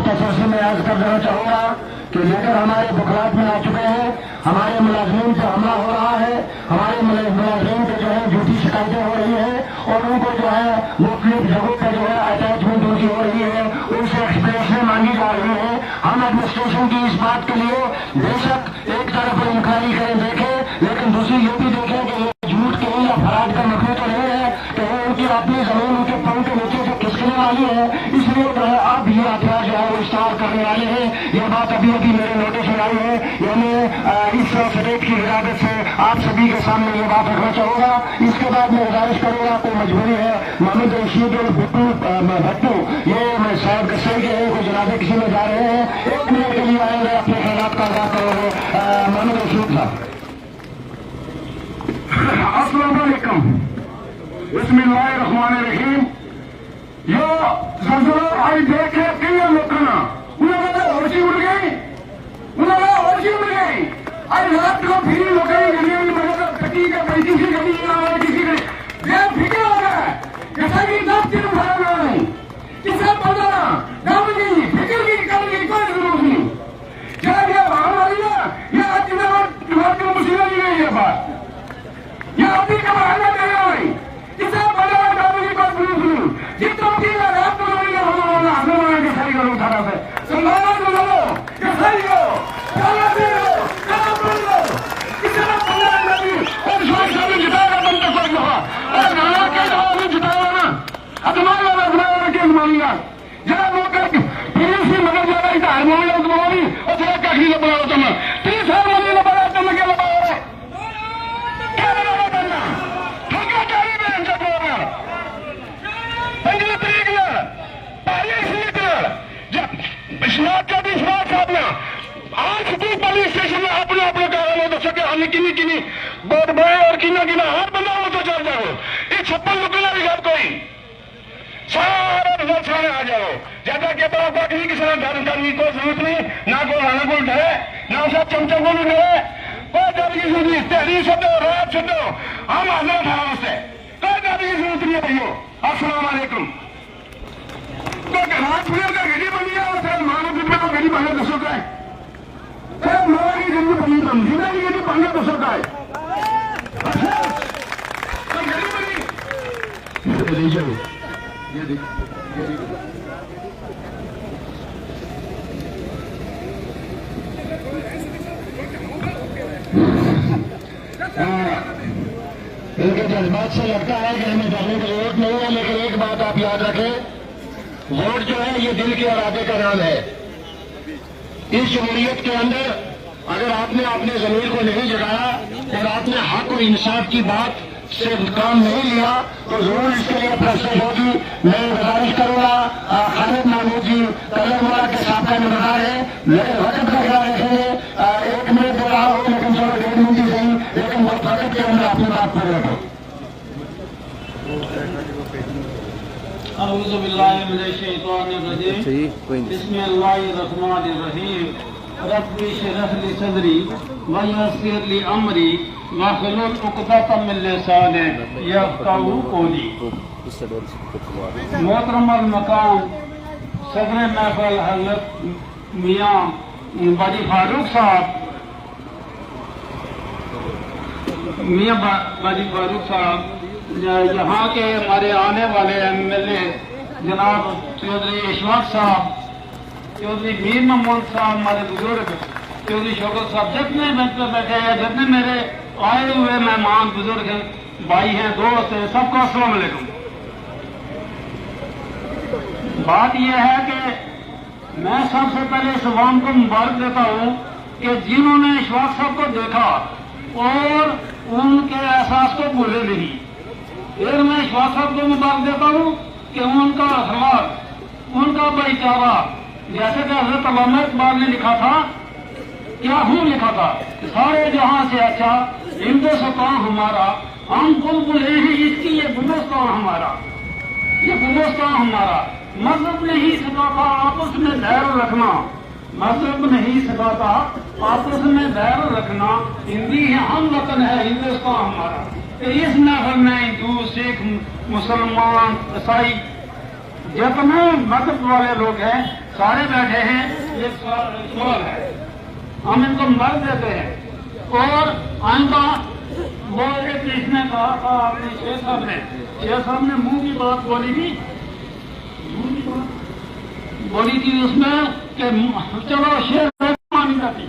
मुख्तसर में अर्ज कर देना चाहूंगा कि लेकर हमारे बुखलात में आ चुके हैं, हमारे मुलाजिम पर हमला हो रहा है, हमारे मुलाजिम पे जो है झूठी शिकायतें हो रही है और उनको जो है मुख्तलिफ जगहों पर जो है अटैचमेंट उनकी हो रही है, उनसे एक्सप्लेनेशन मांगी जा रही है। हम एडमिनिस्ट्रेशन की इस बात के लिए बेशक एक तरफ इंक्वायरी करें देखें, लेकिन दूसरी ये भी देखें कि ये झूठ कहीं या फराड का मकसद तो नहीं है, कहीं उनकी अपनी जमीन उनके पांव के नीचे से खिसकने वाली है, इसलिए जो है आप ये हथियार जो है वो इस्तेमाल करने वाले हैं। यह बात अभी अभी मेरे नोटिस में आई है, यानी इस स्टेट की हिदायत से आप सभी के सामने ये बात रखना चाहूंगा। इसके बाद मैं गुजारिश करूंगा, कोई मजबूरी है, मोहम्मद रशीद भट्टू ये साहब गस्से के हैं, कोई जनाजे किसी में जा रहे हैं, 1 मिनट के लिए आएंगे, अपने ख्यालात का अदा करोगे। मोहम्मद रशीद साहब। अस्सलाम वालेकुम, बिस्मिल्लाहिर्रहमानिर्रहीम। यो जल्जला आई देखे कई लोकना उन्होंने औरची उड़ गई, उन्होंने औरची उड़ गई। आज रात को फिर लोग कटी का किसी गली किसी ये फिक्र हो गया जैसा कि 10 दिन उठाना नहीं, किसे पता दम की फिक्र की करने की कोई जरूरत नहीं। क्या ये भाव वाली है, ये आज तुम्हारी मुसीबत नहीं है, ये बात ये अभी का बहाना नहीं है। किसे पता दम की बात सुनो जितना की रात को नहीं होना हमें के सही करो उठाना से संभालो बोलो के सही हो चला दे चला बोलो किसे पता नहीं और शासन में जिताएगा बनता कोई होगा और गाना के जो जिताएगा ना तुम्हारे वाला के मांगा जरा लोग पुलिस ही मगर ज्यादा इधर हारमोनियम तो बोली और जरा काखी ले बनाओ तुम 30 साल वाली ले बनाओ तुम क्या लगाओ क्या लगाओ करना ठोका चाहिए मैं इनसे बोल रहा हूं 15 तारीख में पहले सीट जब विश्वास का विश्वास अपना आज भी पुलिस स्टेशन में अपने अपने कारण हो सके हमने किन्नी बोर्ड बड़े और किना हाथ बनाओ तो चल जाओ ये 56 रुपये भी घर कोई सारा रिजल्ट सामने आ जाओ ज्यादा के बड़ा बाकी किसी डरने की कोई जरूरत नहीं, ना कोई आना कोई डरे ना सब चमचा को डरे कोई डर की जरूरत नहीं। तहरीर छो रात छो हम आना था उससे कोई डर की जरूरत नहीं भैया। अस्सलाम वालेकुम। तो राजपुर का गली बनी है और मानो दिन में तो गली बने 200 का है, मारा की गली बनी रमजीना की गली बने 200 का है, गली बनी ये देख इनके जज्बात से लगता है कि हमें डरने की जरूरत नहीं है, लेकिन एक बात आप याद रखें, वोट जो है ये दिल के इरादे का नाम है। इस जमहूरियत के अंदर अगर आपने अपने जमीर को नहीं जगाया और आपने हक और इंसाफ की बात से काम नहीं लिया तो जरूर इसके लिए प्रोसेस होगी। मैं गुजारिश करूंगा खालिद महमूद जी कलरवाला के साथ का निभार है, लेकिन वक्त का ख्याल रखेंगे। 1 मिनट बोला हो लेकिन चलो 1.5 मिनट ही सही, लेकिन वो वक्त के अंदर अपनी बात पूरी रखो। अऊज़ु बिल्लाहि मिनश शैतानिर रजीम, बिस्मिल्लाहिर रहमानिर रहीम। रब्बि इश्रह ली सदरी व यस्सिर ली अमरी वाहलुल उक़दतम मिन लिसानी यफ़क़हू क़ौली। मोहतरम मकाम सदर महफ़िल हज़रत मियां बाजी फारूक साहब, मियां बाजी फारूक साहब, यहाँ के हमारे आने वाले MLA जनाब चौधरी इशफाक साहब, चौधरी मीर मोहम्मद साहब, हमारे बुजुर्ग चौधरी शौकत साहब, जितने बेंच पर बैठे हैं, जितने मेरे आए हुए मेहमान बुजुर्ग हैं, भाई हैं, दोस्त हैं, सबको अस्सलाम वालेकुम। बात यह है कि मैं सबसे पहले इस अवाम को मुबारक देता हूँ कि जिन्होंने इशफाक साहब को देखा और उनके एहसास को भूले नहीं। फिर मैं इशफाक साहब को मुबारक देता हूँ कि उनका अखलाक, उनका भाईचारा, जैसे कि हजरत अल्लामा इकबाल ने लिखा था, क्या हूँ लिखा था, सारे जहां से अच्छा हिंदुस्तान हमारा, हम बुलबुल हैं इसकी ये गुलिस्तान हमारा, ये गुलिस्तान हमारा। मजहब नहीं सिखाता आपस में बैर रखना, मजहब नहीं सिखाता आपस में बैर रखना, हिंदी है हम वतन है हिंदुस्तान हमारा। तो इस महफिल में हिंदू, सिख, मुसलमान, ईसाई जितने मजहब वाले लोग हैं सारे बैठे हैं, ये सवाल है, हम इनको मर देते हैं। और आइंदा वो एक इसने कहा था आपने शेख साहब ने मुंह की बात बोली थी, बोली थी उसमें कि चलो शेख मानी जाती,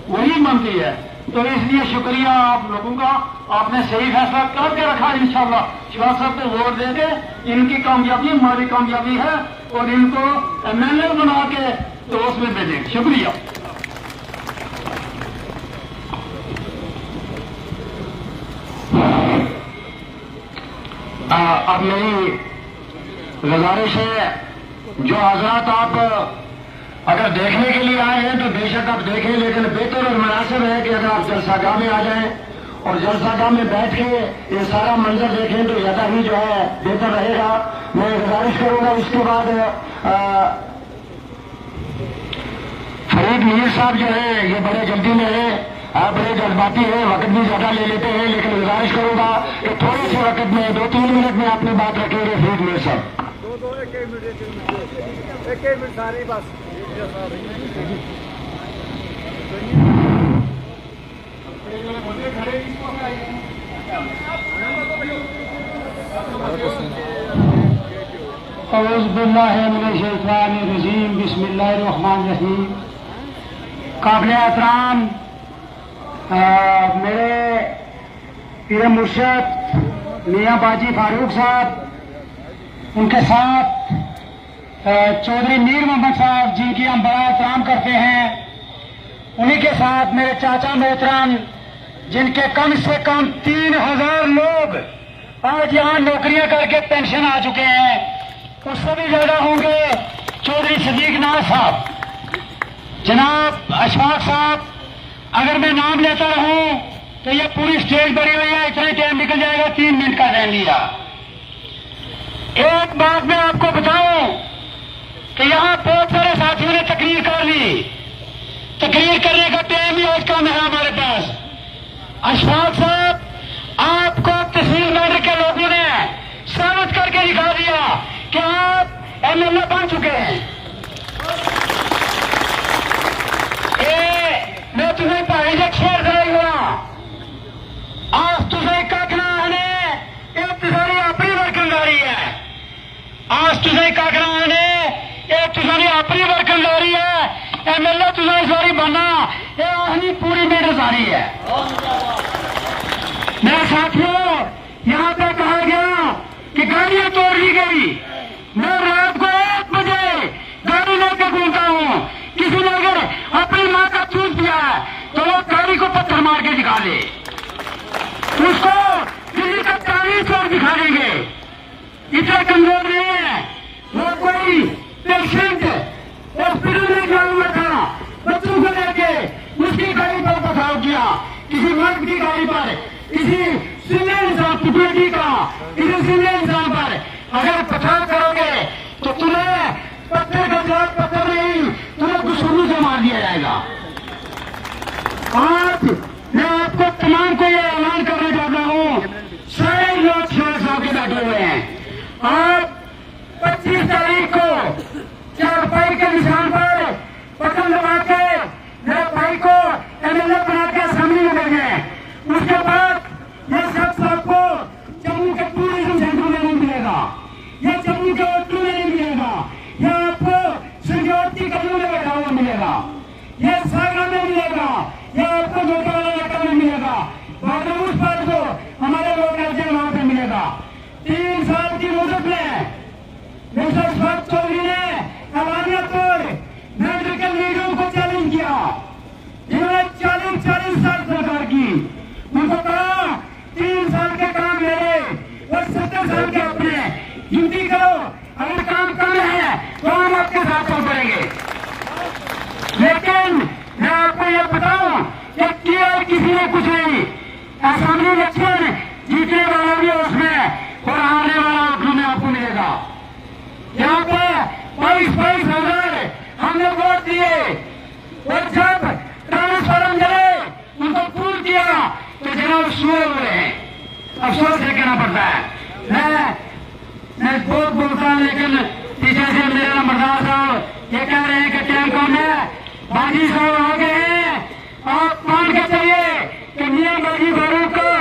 वही मानती है। तो इसलिए शुक्रिया आप लोगों का, आपने सही फैसला करके रखा। इंशाल्लाह शिवाज साहब को वोट देके इनकी कामयाबी हमारी कामयाबी है और इनको MLA बना के तो उसमें भेजें। शुक्रिया। अब मेरी गुजारिश है, जो हजरात आप अगर देखने के लिए आए हैं तो बेशक आप देखें, लेकिन बेहतर और मुनासिब है कि अगर आप जलसागाह में आ जाएं और जलसागाह में बैठ के ये सारा मंजर देखें तो ज्यादा ही जो है बेहतर रहेगा। मैं गुजारिश करूंगा। इसके बाद फरीद मीर साहब जो है ये बड़े जल्दी में है, बड़े जज्बाती है, वक्त भी ज्यादा ले लेते हैं, लेकिन गुजारिश करूंगा कि थोड़े से वक्त में 2-3 मिनट में अपनी बात रखेंगे। फरीद मीर साहब एक मिनट सारी बस औज़ुबिल्लाहिमिनश्शैतानिर्रजीम, बिस्मिल्लाहिर्रहमानिर्रहीम। काबिल एहतराम मेरे पीर मुर्शद मियां बाजी फारूक साहब, उनके साथ चौधरी मीर मोहम्मद साहब जिनकी हम बड़ा एहतराम करते हैं, उन्हीं के साथ मेरे चाचा मोहतरम जिनके कम से कम 3000 लोग आज यहाँ नौकरियां करके पेंशन आ चुके हैं, उससे भी ज्यादा होंगे चौधरी सदीक नाज साहब, जनाब अशफाक साहब। अगर मैं नाम लेता रहूं तो ये पूरी स्टेज भरी हुई है, इतना टाइम निकल जाएगा। 3 मिनट का टाइम लिया। एक बात मैं आपको बताऊं कि यहाँ बहुत सारे साथियों ने तकरीर कर ली, तकरीर करने का टाइम ही आज कम है हमारे पास। अशफाक साहब, आपको तहसील मंडल के लोगों ने साबित करके दिखा दिया कि आप MLA बन चुके हैं। मैं तुम्हें पहले शेर कराई हुआ, आज तुझे काकना आने एक तुम्हारी अपनी वर्कनदारी है, आज तुझे काकना आने एक तुम्हारी अपनी वर्कनदारी है। MLA तुझे सारी बनना ये अपनी पूरी बेरोजगारी है। मेरे साथियों, यहाँ पे कहा गया कि गाड़ियां तोड़ दी गई। मैं रात को 1 बजे गाड़ी लेकर घूमता हूँ, किसी ने अगर अपनी माँ का चूस दिया है तो वो गाड़ी को पत्थर मार के दिखा दे, उसको दिल्ली का तारीख और दिखा देंगे। इतना कमजोर नहीं है वो। कोई पेशेंट हॉस्पिटल में गया हुआ था, बच्चों को लेके उसकी गाड़ी पर पथराव किया, किसी मर्द की गाड़ी पर, किसी सिविल इंसान पुटुएटी का, किसी सिविल इंसान पर अगर पथराव करोगे तो तुम्हें पत्थर का जवाब पत्थर नहीं, तुम्हें दुश्मनों से मार दिया जाएगा। आज मैं आपको तमाम को यह ऐलान करने चाहता हूँ, सारे लोग शेर साहब के बैठे हुए हैं। आप 25 तारीख को चारपाई के निशान पर पतंग लगा के मेरे भाई को MLA बना के असेंबली में भेजें। उसके बाद ये शख्स आपको जम्मू के टूरिज्म सेंटर में नहीं मिलेगा, ये जम्मू के होटल में नहीं मिलेगा, ये आपको सिक्योरिटी कर्मियों में बैठा हुआ मिलेगा, ये सागरा में मिलेगा, ये आपको जोधपुर इलाका में मिलेगा, बागरमूस पार्क को हमारे लोग राज्य वहां पे मिलेगा। 3 साल की मुदत में मिस्टर स्वात चौधरी ने एलानिया तौर मेडिकल लीडरों को चैलेंज किया, जिन्होंने 40 साल सरकार की। उनको कहा 3 साल के काम मेरे और 70 साल के अपने, ड्यूटी करो, अगर काम कम है तो हम आपके साथ चल पड़ेंगे। लेकिन मैं आपको यह बताऊं कि किया किसी ने कुछ नहीं। असेंबली इलेक्शन जीतने वाला भी उसमें और हारने वाला अपनों में आपको मिलेगा। यहाँ पे 22 हजार हमने वोट दिए और जब ट्रांसफार्म गए उनको पूर किया तो जनाब स्लो हुए हैं। अफसोस से कहना पड़ता है। मैं बहुत बोलता हूँ, लेकिन पीछे से मेरे नंबरदार साहब ये कह रहे बाजी साहब आ गए हैं। आप मान के चलिए कि मियां बाजी फारूक का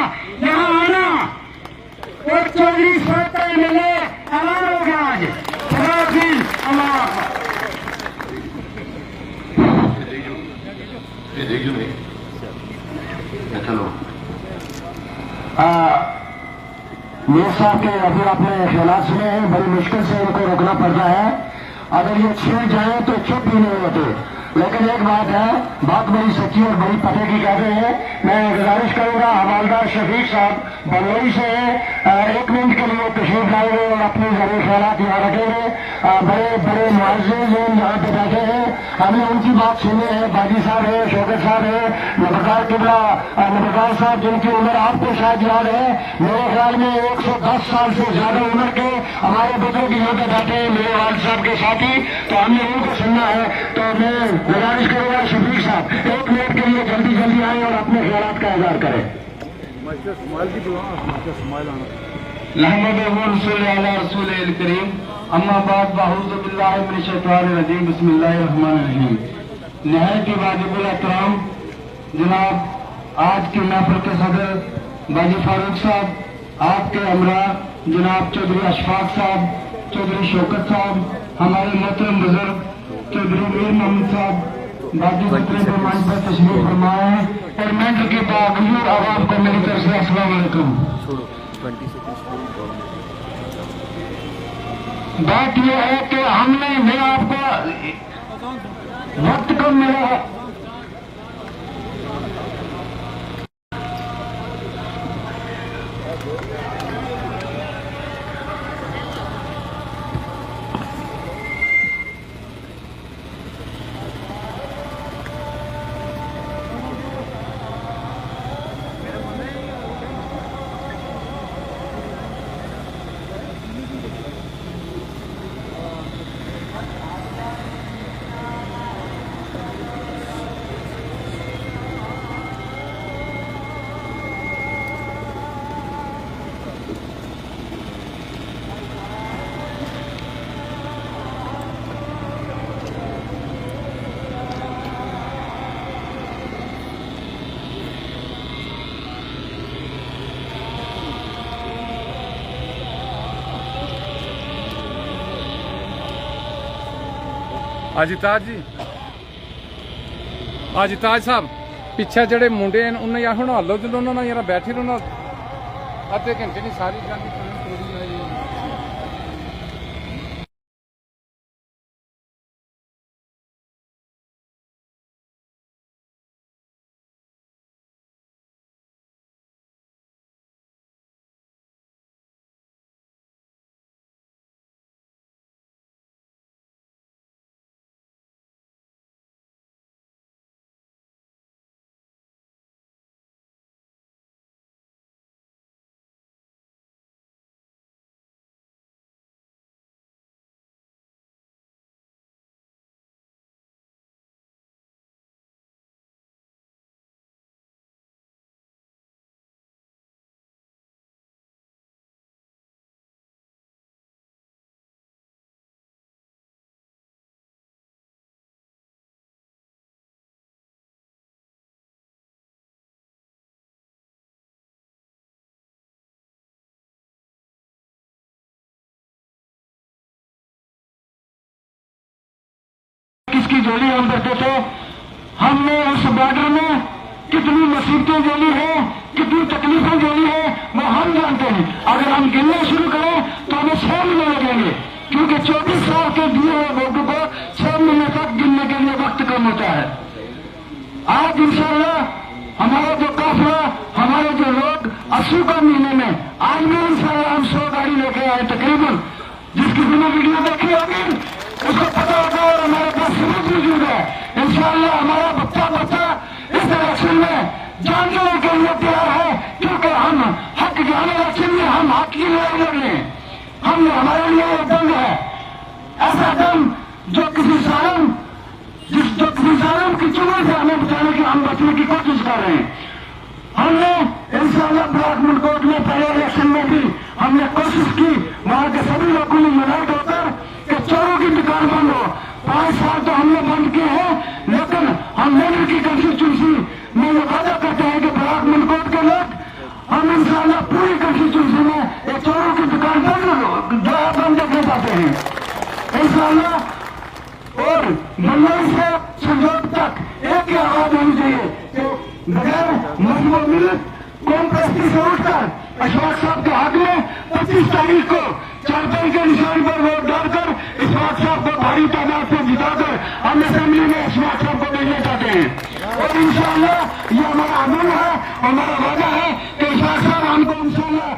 यहाँ आना और चौधरी साहब का मिले ऐलान हो गया आज। चलो मेयर साहब के अभी आपने ख्यालात सुने हैं, बड़ी मुश्किल से इनको रोकना पड़ता है। अगर ये छीन जाए तो चुप भी नहीं होते। लेकिन एक बात है, बात बड़ी सच्ची और बड़ी पते की कहते हैं। मैं गुजारिश करूंगा हवालदार शफीक साहब बंगलोई से 1 मिनट के लिए तशरीफ लाएंगे और अपने जरूर ख्यालात यहाँ रखेंगे। बड़े बड़े मुआज़िज़ लोग यहाँ पे बैठे हैं, हमने उनकी बात सुनी है। बाजी साहब है, शौकत साहब है, नबकार किबला नबकार साहब जिनकी उम्र आपको शायद याद है। मेरे ख्याल में 110 साल से ज्यादा उम्र के हमारे बुजुर्ग यहाँ पे बैठे हैं, मेरे वालिद साहब के साथी। तो हमने उनको सुनना है। तो मैं गुजारिश करूंगा शफीक साहब 1 मिनट के लिए जल्दी जल्दी आए और अपने ख्यालात का इज़हार करें। करीम अम्मा बाद बाहुज़ बिल्लाहि मिनश शैतानिर रजीम बिस्मिल्लाहिर रहमानिर रहीम। नहायत ही वाजिबुल एहतराम जनाब आज की महफिल के सदर बाजी फारूक साहब, आपके हमरा जनाब चौधरी अशफाक साहब, चौधरी शौकत साहब, हमारे मोहतरम बुजुर्ग चौधरी मीर मोहम्मद साहब बाजी बतरे के मंच पर तशरीफ फरमाए हैं और मंच के बावजूद आवाम को मेरी तरफ से अस्सलाम वालेकुम। बात यह है कि मैं आपको वक्त कम मिला है। अजिताज जी, अजिताज साहब पिछे जड़े मुंडे हैं उन्हें यार हूँ लो जो उन्होंने यार बैठे रहो अद्धे घंटे नहीं सारी जानी किसकी जोली हम करते थे। हमने उस बॉर्डर में कितनी मुसीबतें झेली है, कितनी तकलीफें झेली है, वो हम जानते हैं। अगर हम गिनना शुरू करें तो हमें 6 महीने लगेंगे, क्योंकि 24 साल के दिए हुए वोटों को 6 महीने तक गिनने के लिए वक्त कम होता है। आज इंशाअल्लाह हमारा जो काफिला, हमारे जो लोग 80 का महीने में आज भी इंशाअल्लाह हम 100 गाड़ी लेके आए तकरीबन। जिसकी बिना वीडियो देखी होगी उसको पता होगा और हमारे पास सबूत मौजूद है। इंशाअल्लाह हमारा बच्चा इस इलेक्शन में जान देने के लिए तैयार है, क्योंकि हम हक जाने इलेक्शन में हम हक की लड़ाई लड़ रहे हैं। हम हमारे लिए एक दम है, ऐसा दम जो किसी जालिम की चुनौती से हमें बचाने की, हम बचने की कोशिश कर रहे हैं। हमने इंशाअल्लाह ब्लॉक मनकोट में पहले इलेक्शन में भी हमने कोशिश की, वहां के सभी लोगों ने यूनाइट होकर कि चोरों की दुकान बंद हो। 5 साल तो हमने बंद किए हैं, लेकिन बंगाल से संजोग तक एक ही आवाज होनी चाहिए कि बगैर मजबूर कौन प्रस्ती से उठकर अशफाक साहब के हाथ में 25 तारीख को चारपाई के निशान पर वोट डालकर अशफाक साहब को भारी तादाद से जिताकर हम असेंबली में अशफाक साहब को भेजना चाहते हैं। और इंशाअल्लाह ये हमारा अमल है, हमारा वादा है कि अशफाक साहब हमको इंशाअल्लाह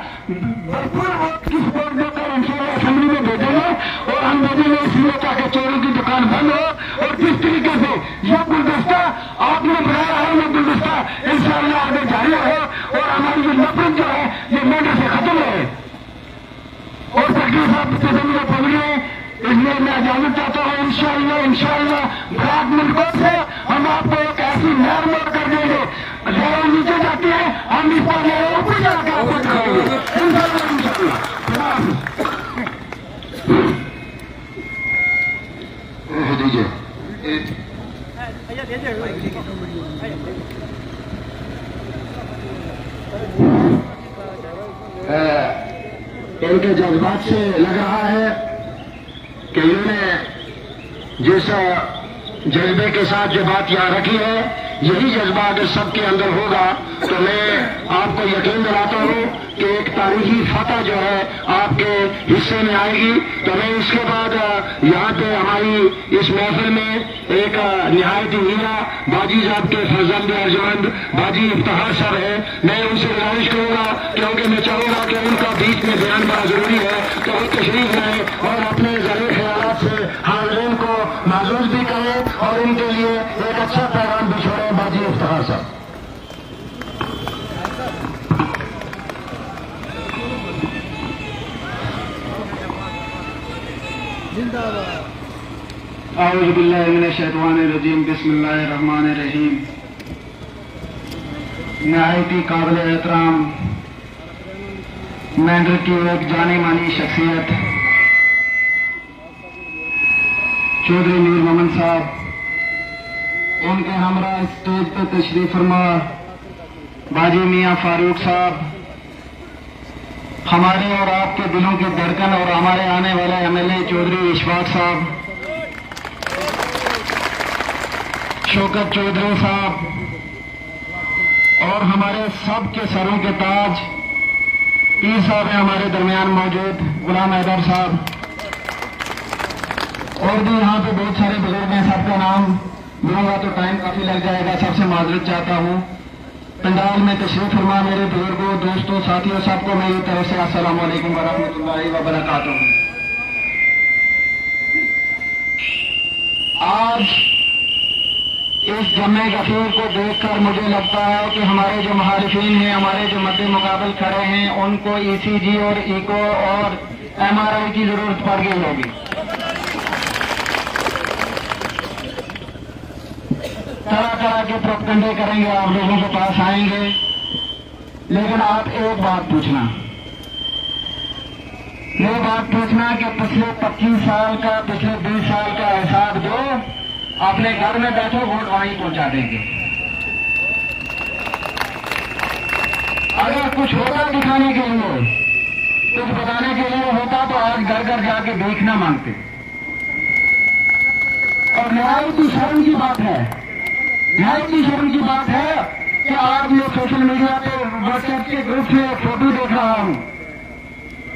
भरपूर वोट की सपोर्ट देकर इंशाअल्लाह असेंबली में भेजेंगे। और हम भेजेंगे इसलिए ताकि चोरों की दुकान बंद हो। और जिस तरीके से यह गुलदस्ता आपने बनाया है, यह गुलदस्ता इंशाअल्लाह आगे जारी रहे और हमारी जो नफरत जो है ये मेडर से खत्म रहे। और सेक्रेटरी साहब स्टेशन में पहुंच गए, इसलिए मैं इजाजत चाहता हूँ। इंशाअल्लाह ब्लैक मुल्कों से हम आपको एक ऐसी नहर मोड़ कर देंगे, लहर नीचे जाती है, हम इस पर लहर ऊपर जाकर आपको दिखाएंगे इंशाअल्लाह। दीजिए इनके जज्बात से लग रहा है कि इन्होंने जिस जज्बे के साथ जो बात यहाँ रखी है यही जज्बा अगर सबके अंदर होगा तो मैं आपको यकीन दिलाता हूँ कि एक तारीखी फतह जो है आपके हिस्से में आएगी। तो मैं इसके बाद यहाँ पे हमारी इस महफिल में एक निहायत हीरा बाजी साहब के फर्जंद अर्जमंद बाजी इफ्तिखार साहब है, मैं उनसे गुजारिश करूंगा क्योंकि मैं चाहूंगा कि उनका बीच में बयान बड़ा जरूरी है कि वो तशरीफ लाए और अपने ज़रूरी ख्यालात से हाज़रीन को महसूस भी करें और इनके लिए एक अच्छा पैगाम भी छोड़े। बाजी इफ्तिखार साहब। औज़ु बिल्लाहि मिनश शैतानिर रजीम, बिस्मिल्लाहिर रहमानिर रहीम। नहायती काबिल एहतराम मेंढर की एक जानी मानी शख्सियत चौधरी मीर मोहम्मद साहब, उनके हमरा स्टेज पर तशरीफ फरमा बाजी मियां फारूक साहब, हमारे और आपके दिलों की धड़कन और हमारे आने वाले एमएलए चौधरी इशफाक साहब, शौकत चौधरी साहब और हमारे सब के सरों के ताज पीर साहब हैं हमारे दरमियान मौजूद, गुलाम हैदर साहब और भी यहाँ पे बहुत सारे बुजुर्ग हैं। सबका नाम लूंगा तो टाइम काफी लग जाएगा, सबसे माजरत चाहता हूँ। पंडाल में तशरीफ फरमा मेरे बुजुर्गों, दोस्तों, साथियों, सबको मेरी तरफ से अस्सलाम वालेकुम वरहमतुल्लाहि वबरकातुहू। आज इस जमे गफीर को देखकर मुझे लगता है कि हमारे जो मुखालिफिन हैं, हमारे जो मद्दे मुकाबल खड़े हैं, उनको ईसीजी और इको और एमआरआई की जरूरत पड़ गई होगी। तरह तरह के प्रोपगंडे करेंगे, आप लोगों के पास आएंगे, लेकिन आप एक बात पूछना, ये बात पूछना कि पिछले 25 साल का, पिछले 20 साल का हिसाब दो, अपने घर में बैठो, वोट वहीं पहुंचा देंगे। अगर कुछ होता दिखाने के लिए, कुछ बताने के लिए होता तो आज घर घर जाके भीख न मांगते। और न्याय की शर्म की बात है, न्याय की शर्म की बात है कि आज मैं सोशल मीडिया पे व्हाट्सएप के ग्रुप में एक फोटो देख रहा हूं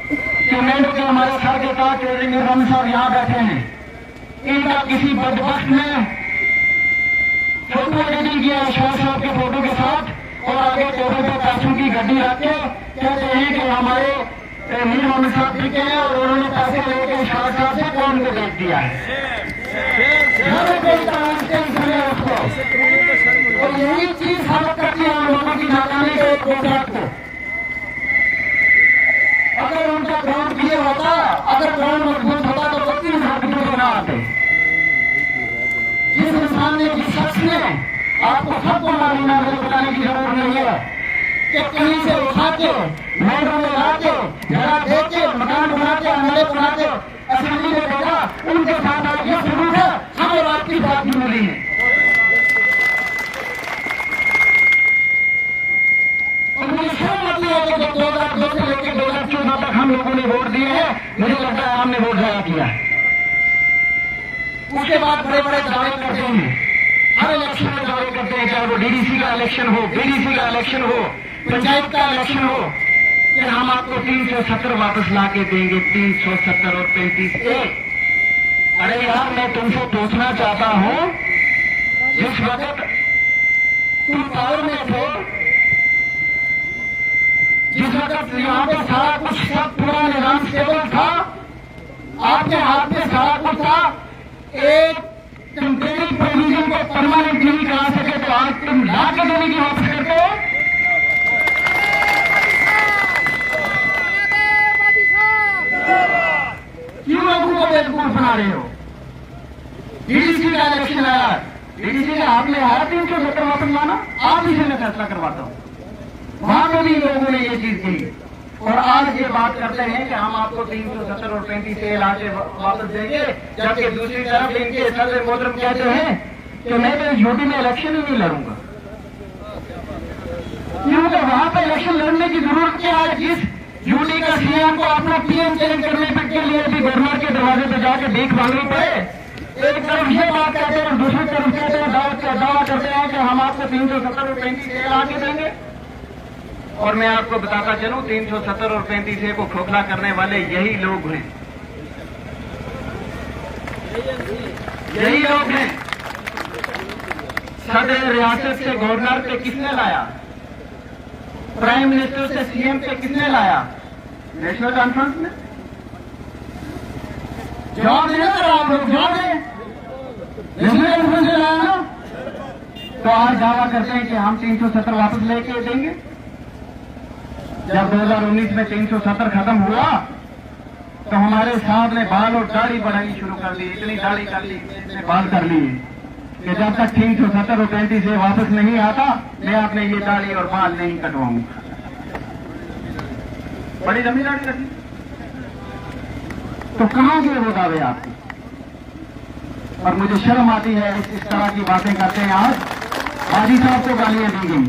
कि मेंढर के हमारे सर के साथ चौधरी मीर मोहम्मद साहब यहां बैठे हैं, इनका किसी बदबख्त ने फोटो एडिटिंग किया इशफाक साहब के फोटो के साथ और आगे टेबल पे पैसों की गड्डी रख के कहते हैं कि हमारे मीर मोहम्मद साहब बिके हैं और उन्होंने पैसे लेके इशफाक साहब से कौन को बेच दिया है। उसको और यही चीज साबित करती है हम लोगों की नाकामी के एक गुजरात को। अगर उनका ग्राउंड क्लियर होता, अगर ग्राउंड मजबूत होता तो 25 हरकतों से ना आते। जिस इंसान ने, जिस शख्स ने, आपको सबको मालूम है, मुझे बताने की जरूरत नहीं है कि कहीं से उठा के मेट्रो में ला के जगह दे के मकान बना के अमले बना के असेंबली में भेजा, उनके साथ आज ये सबूत है हमें आपकी बात भी मिली है। और मुझे शर्म आती है कि जब 2002 से लेकर 2014 तक हम लोगों ने वोट दिए हैं, मुझे लगता है हमने वोट जाया किया है। उस उसके बाद बड़े बड़े दावे करते हैं, हर इलेक्शन में दावे करते हैं, चाहे वो डीडीसी का इलेक्शन हो, बीडीसी का इलेक्शन हो, पंचायत का इलेक्शन हो, कि हम आपको 370 वापस ला के देंगे, 370 और 35A। अरे यार, मैं तुमसे पूछना चाहता हूं, जिस वक्त तुम पावर में थे, जिस वक्त यहाँ पे सारा कुछ सब पूरा निजाम स्टेबल था, आपके हाथ में सारा कुछ था, एक टेम्परेरी प्रोविजन को परमानेंट नहीं करा सके, तो आज तुम ला के देने की वापस करते हो। क्यों लोगों को बेवकूफ बना रहे हो? डीडीसी का इलेक्शन आया, डीडीसी के हाथ में आया 370 वापस लाना, आप इसे मैं फैसला करवाता हूं। वहां पे भी लोगों ने ये चीज की, और आज ये बात करते हैं कि हम आपको 370 और 35A ला के वापस देंगे, जबकि दूसरी तरफ इनके सदर मोहतरम कहते हैं कि मैं तो यूपी में इलेक्शन ही नहीं लड़ूंगा, क्योंकि वहां पे इलेक्शन लड़ने की जरूरत क्या है? जिस यूटी का सीएम को अपना पीएम चेंज करने के लिए भी गवर्नर के दरवाजे पर जाकर भीख मांगनी पड़े, एक तरफ ये बात कहते हैं और दूसरी तरफ कहते हैं, दावा करते हैं कि हम आपको 370 और 35A ला के देंगे। और मैं आपको बताता चलूं, 370 और 35A को खोखला करने वाले यही लोग हैं, यही लोग हैं। सदर रियासत से गवर्नर पे किसने लाया? प्राइम मिनिस्टर से सीएम पे किसने लाया? नेशनल कॉन्फ्रेंस में। जवाब देना तो आप लोग जवाब दें, नेशनल कॉन्फ्रेंस से लाया ना, तो आज दावा करते हैं कि हम 370 वापस लेके देंगे। जब 2019 में 370 खत्म हुआ तो हमारे साहब ने बाल और दाढ़ी बढ़ानी शुरू कर दी, इतनी दाढ़ी कर ली, इतने बाल कर लिए कि जब तक 370 और 35A वापस नहीं आता, मैं आपने ये दाढ़ी और बाल नहीं कटवाऊंगा। बड़ी लंबी दाढ़ी रखी, तो कहां गए वो दावे आपके? और मुझे शर्म आती है इस तरह की बातें करते हैं। आज हाजी साहब को गालियां दी गई,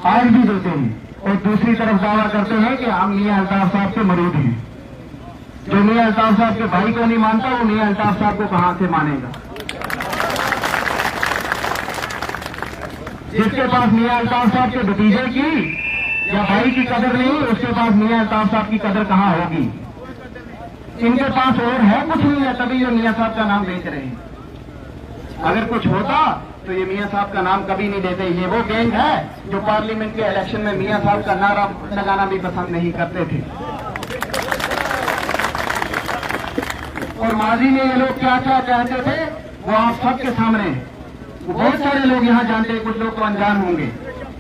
आज भी देते हैं, और दूसरी तरफ दावा करते हैं कि हम मियां अल्ताफ साहब के मरीद हैं। जो मियां अल्ताफ साहब के भाई को नहीं मानता, वो मियां अल्ताफ साहब को कहां से मानेगा? जिसके पास मियां अल्ताफ साहब के भतीजे की या भाई की कदर नहीं, उसके पास मियां अल्ताफ साहब की कदर कहां होगी? इनके पास और है कुछ नहीं है, तभी ये मियां साहब का नाम बेच रहे हैं। अगर कुछ होता तो ये मियां साहब का नाम कभी नहीं देते। ये वो गैंग है जो पार्लियामेंट के इलेक्शन में मियां साहब का नारा लगाना भी पसंद नहीं करते थे। और माजी में ये लोग क्या क्या चाहते थे, वो आप सबके सामने, बहुत सारे लोग यहाँ जानते हैं, कुछ लोग तो अनजान होंगे।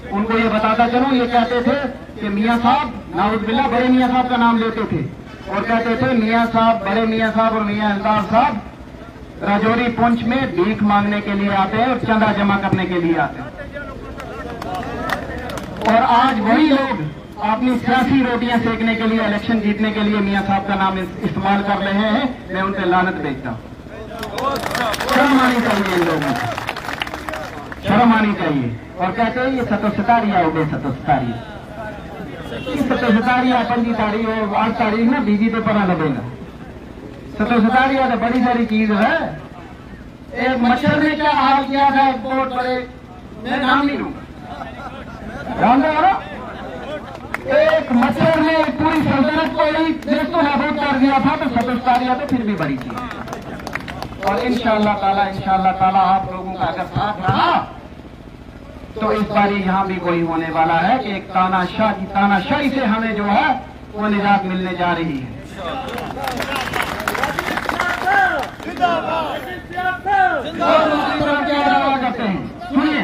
उनको ये बताता चलो, ये कहते थे कि मियां साहब नाउज़ुबिल्लाह बड़े मियां साहब का नाम लेते थे और कहते थे मियां साहब, बड़े मियां साहब और मियां अल्ताफ साहब राजौरी पुंछ में भीख मांगने के लिए आते हैं और चंदा जमा करने के लिए आते हैं। और आज वही लोग अपनी सियासी रोटियां सेकने के लिए, इलेक्शन जीतने के लिए मियां साहब का नाम इस्तेमाल कर रहे हैं। मैं उन पर लानत भेजता हूं। शर्म आनी चाहिए इन लोगों को, शर्म आनी चाहिए। और कहते हैं ये सतोसतारिया हो गए, सतोसतारिया, सतोसतारिया पंजी ताड़ी और 8 तारीख ना बीजी पे पता लगेगा। सतोसतारिया तो बड़ी सारी चीज है। एक मच्छर ने क्या हाल किया था, एक बहुत बड़े, मैं नाम नहीं लूंगा, जानते हो ना, एक मच्छर ने पूरी सल्तनत को ही देश को नाबूद कर दिया था। तो सतोसतारिया तो फिर भी बड़ी चीज। और इंशाअल्लाह ताला आप लोगों का अगर साथ रहा तो इस बारी यहाँ भी कोई होने वाला है कि एक तानाशाह की तानाशाही से हमें जो है वो निजात मिलने जा रही है। और दूसरी तरफ क्या दावा करते हैं, सुनिए,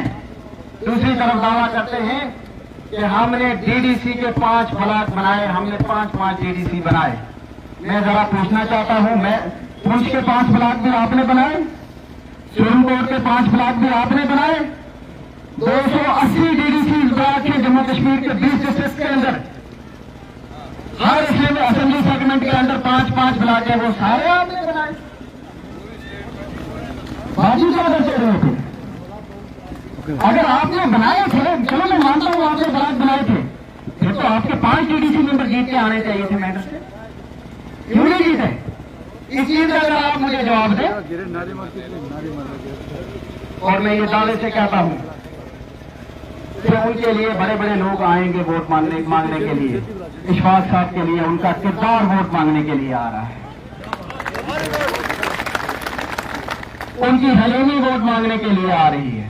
दूसरी तरफ दावा करते हैं कि हमने डीडीसी के 5 ब्लॉक बनाए, हमने 5 डीडीसी बनाए। मैं जरा पूछना चाहता हूं, मैं पुंछ के 5 ब्लॉक भी आपने बनाए, सुरनकोट के 5 ब्लॉक भी आपने बनाए, 280 डीडीसी ब्लॉक है जम्मू कश्मीर के 20 डिस्ट्रिक्ट के अंदर, हर असेंबली सेगमेंट के अंदर 5 ब्लॉक है, वो सारे आपने बनाए। बाजू से बदल चल रहे थे। अगर आपने बनाए थे, चलो मैं मानता हूं आपने ब्लॉक बनाए थे, फिर तो आपके 5 डीडीसी मेंबर जीत के आने चाहिए थे मैटर से, क्यों नहीं जीते? इस चीज का अगर आप मुझे जवाब दें, और मैं ये दावे से कहता हूं कि उनके लिए बड़े बड़े लोग आएंगे वोट मांगने के लिए। इशफाक साहब के लिए उनका किरदार वोट मांगने के लिए आ रहा है, उनकी हलीमी वोट मांगने के लिए आ रही है,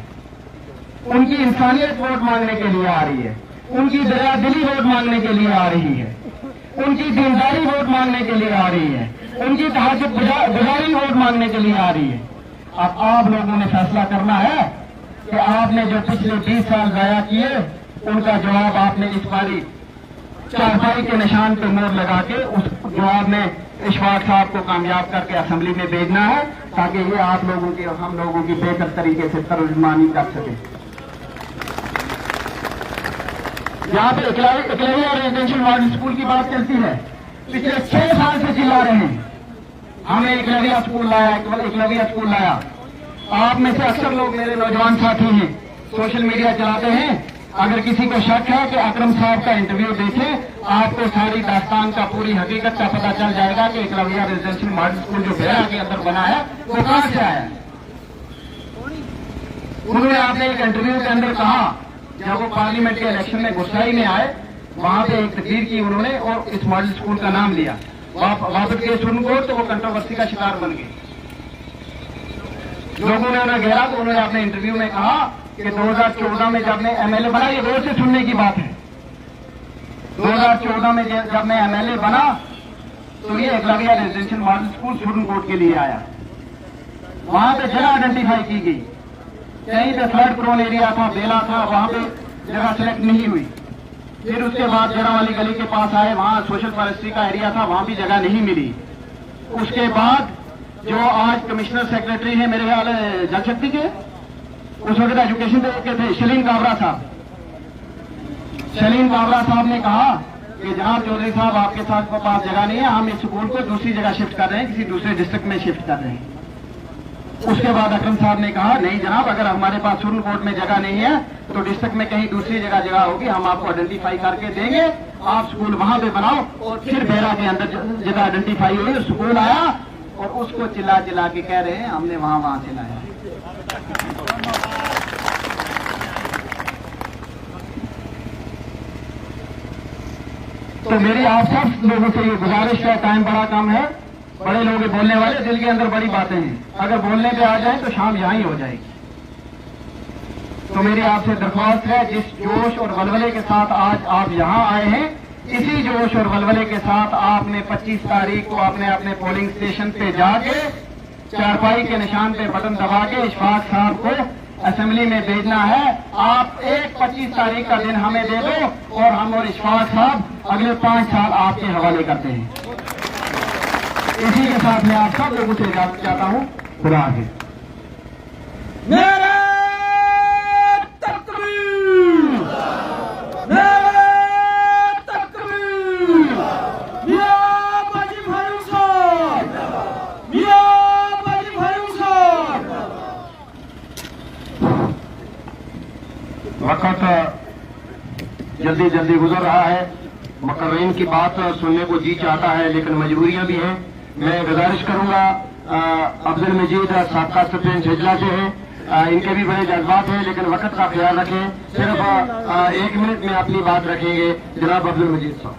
उनकी इंसानियत वोट मांगने के लिए आ रही है, उनकी दरियादिली वोट मांगने के लिए आ रही है, उनकी दीनदारी वोट मांगने के लिए आ रही है, उनकी तहज्जुद गुजारी वोट मांगने के लिए आ रही है। अब आप लोगों ने फैसला करना है कि आपने जो पिछले 20 साल जाया किए, उनका जवाब आपने इस बारी चारपाई के निशान पे मोहर लगा के उस जवाब में इशफाक साहब को कामयाब करके असेंबली में भेजना है, ताकि ये आप लोगों की और हम लोगों की बेहतर तरीके से तर्जुमानी कर सके। यहाँ पे एकलव्य रेजिडेंशियल मॉडल स्कूल की बात चलती है, पिछले 6 साल से चिल्ला रहे हैं हमने एकलव्य स्कूल लाया, एकलव्य स्कूल लाया। आप में से अक्सर लोग मेरे नौजवान साथी हैं, सोशल मीडिया चलाते हैं। अगर किसी को शक है कि अकरम साहब का इंटरव्यू देखें, आपको सारी दास्तान का पूरी हकीकत का पता चल जाएगा कि एकलव्य रेजिडेंशियल मॉडल स्कूल जो बेरा के अंदर बना है वो कहां से आया। उन्होंने आपने एक इंटरव्यू के अंदर कहा, जब वो पार्लियामेंट के इलेक्शन में गुस्साई में आए, वहां पे एक तकरीर की उन्होंने और इस मॉडल स्कूल का नाम लिया। वापस गए सुप्रीम कोर्ट तो वो कंट्रोवर्सी का शिकार बन गए। लोगों ने उन्हें घेरा तो उन्होंने अपने इंटरव्यू में कहा कि 2014 में जब मैं एमएलए बना, ये रोज से सुनने की बात है, 2014 में जब मैं एमएलए बना तो ये Eklavya residential model school supreme court के लिए आया। वहां पे जगह आइडेंटिफाई की गई, कहीं पे फ्लड प्रोन एरिया था, बेला था, वहां पे जगह सिलेक्ट नहीं हुई। फिर उसके बाद जरा वाली गली के पास आए, वहां सोशल फॉरेस्ट्री का एरिया था, वहां भी जगह नहीं मिली। उसके बाद जो आज कमिश्नर सेक्रेटरी है मेरे ख्याल जल शक्ति के, उस वक्त एजुकेशन के थे, शलीन काबरा साहब, शलीन काबरा साहब ने कहा कि जनाब चौधरी साहब आपके पास जगह नहीं है, हम इस स्कूल को दूसरी जगह शिफ्ट कर रहे हैं, किसी दूसरे डिस्ट्रिक्ट में शिफ्ट कर रहे हैं। उसके बाद अकरम साहब ने कहा नहीं जनाब, अगर हमारे पास सुप्रीम कोर्ट में जगह नहीं है तो डिस्ट्रिक्ट में कहीं दूसरी जगह होगी, हम आपको आइडेंटिफाई करके देंगे, आप स्कूल वहां पे बनाओ। और फिर बेरा के अंदर जगह आइडेंटिफाई हुई, स्कूल आया और उसको चिल्ला चिल्ला के कह रहे हैं हमने वहां से लाया। तो मेरी आप सब लोगों से ये गुजारिश है, टाइम बड़ा कम है, बड़े लोग बोलने वाले, दिल के अंदर बड़ी बातें हैं, अगर बोलने पे आ जाए तो शाम यहां ही हो जाएगी। तो मेरी आपसे दरख्वास्त है, जिस जोश और वलवले के साथ आज आप यहां आए हैं, इसी जोश और वलवले के साथ आपने 25 तारीख को अपने अपने पोलिंग स्टेशन पे जाके चारपाई के निशान पे बटन दबा के इशफाक साहब को असेंबली में भेजना है। आप एक 25 तारीख का दिन हमें दे दो और हम और इशफाक साहब अगले 5 साल आपके हवाले करते हैं। इसी के साथ मैं आप सब लोगों से इजाजत चाहता हूं। खुदा हाफिज। वक्त जल्दी जल्दी गुजर रहा है, मुकर्रीन की बात सुनने को जी चाहता है, लेकिन मजबूरियां भी हैं। मैं गुजारिश करूंगा, अब्दुल मजीद साबका सरपंच हिजला से हैं, इनके भी बड़े जज्बात हैं, लेकिन वक्त का ख्याल रखें। सिर्फ 1 मिनट में अपनी बात रखेंगे जनाब अब्दुल मजीद साहब।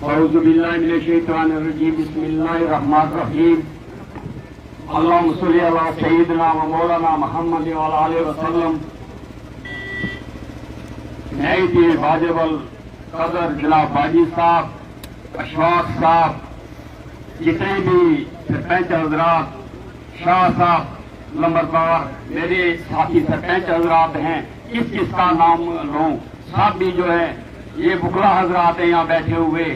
औज़ु बिल्लाहि मिनश शैतानिर रजीम, बिस्मिल्लाहिर रहमानिर रहीम। अल्लाहुम्मा सल्लि अला सय्यिदिना व मौलाना मुहम्मद व अला आलिहि वसल्लम। नई वाजिबल कदर जनाब बाजी साहब, अशफाक साहब, जितने भी सरपंच हजरात, शाह साहब, नंबरदार, मेरे साथी सरपंच हजरात हैं, किस किस का नाम लूं, सब भी जो है ये बुकला हजरात हैं यहाँ बैठे हुए,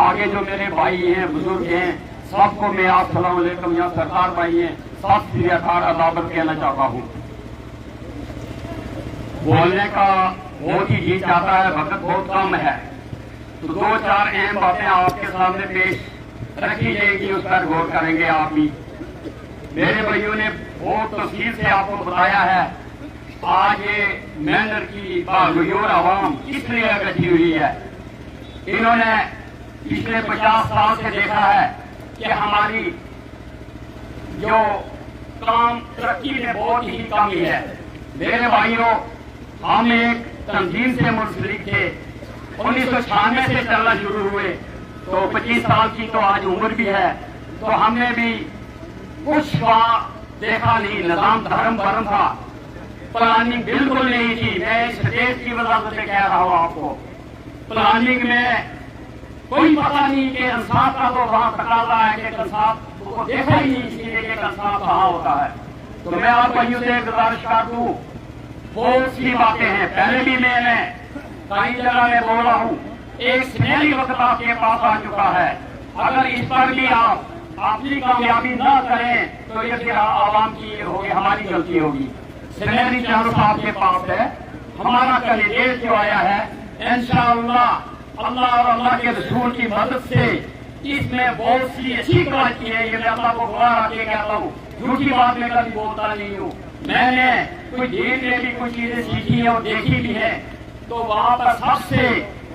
आगे जो मेरे भाई हैं, बुजुर्ग हैं, सबको मैं अस्सलाम वालेकुम, यहाँ सरदार भाई हैं, सब श्री अकार अदाबत कहना चाहता हूँ। बोलने का बहुत ही जी चाहता है, वक्त बहुत कम है, तो 2-4 अहम बातें आपके सामने पेश रखी जाएगी, उस पर गौर करेंगे आप भी। मेरे भाइयों ने बहुत तफसील से आपको बताया है, आज ये मेंढर की बागयोर आवाम किस लिए इकट्ठी हुई है? इन्होंने पिछले 50 साल से देखा है कि हमारी जो काम तरक्की में बहुत ही कमी है। मेरे भाइयों, हम एक तंजीम से मुंसलिक थे, 1996 से चलना शुरू हुए, तो 25 साल की तो आज उम्र भी है। तो हमने भी कुछ वहां देखा नहीं, निजाम धर्म भरम था, प्लानिंग बिल्कुल नहीं थी। मैं इस देश की वजह से कह रहा हूं आपको, प्लानिंग में कोई पता नहीं कि इंसाफ का तो वहां तकाजा है कि इंसाफ को देखा ही नहीं इसलिए कि इंसाफ कहाँ होता है। तो मैं आप भाइयों से गुजारिश कर दूं, बहुत सी बातें हैं, पहले भी मैंने कई जगह में बोला हूं, एक सुनहरी वक्त आपके पास आ चुका है। अगर इस पर भी आप अपनी कामयाबी न करें तो ये फिर आवाम की होगी, हमारी गलती होगी। सुनहरी चांस आपके पास है, हमारा कैंडिडेट जो आया है, इंशाअल्लाह अल्लाह और अल्लाह के रसूल की मदद से इसमें बहुत सी अच्छी बात की है। ये मैं अल्लाह को गवाह रखे कहता हूँ, झूठी बात में कभी बोलता नहीं हूँ। मैंने कुछ दीन में भी कुछ चीजें सीखी है और देखी भी है। तो वहां पर सबसे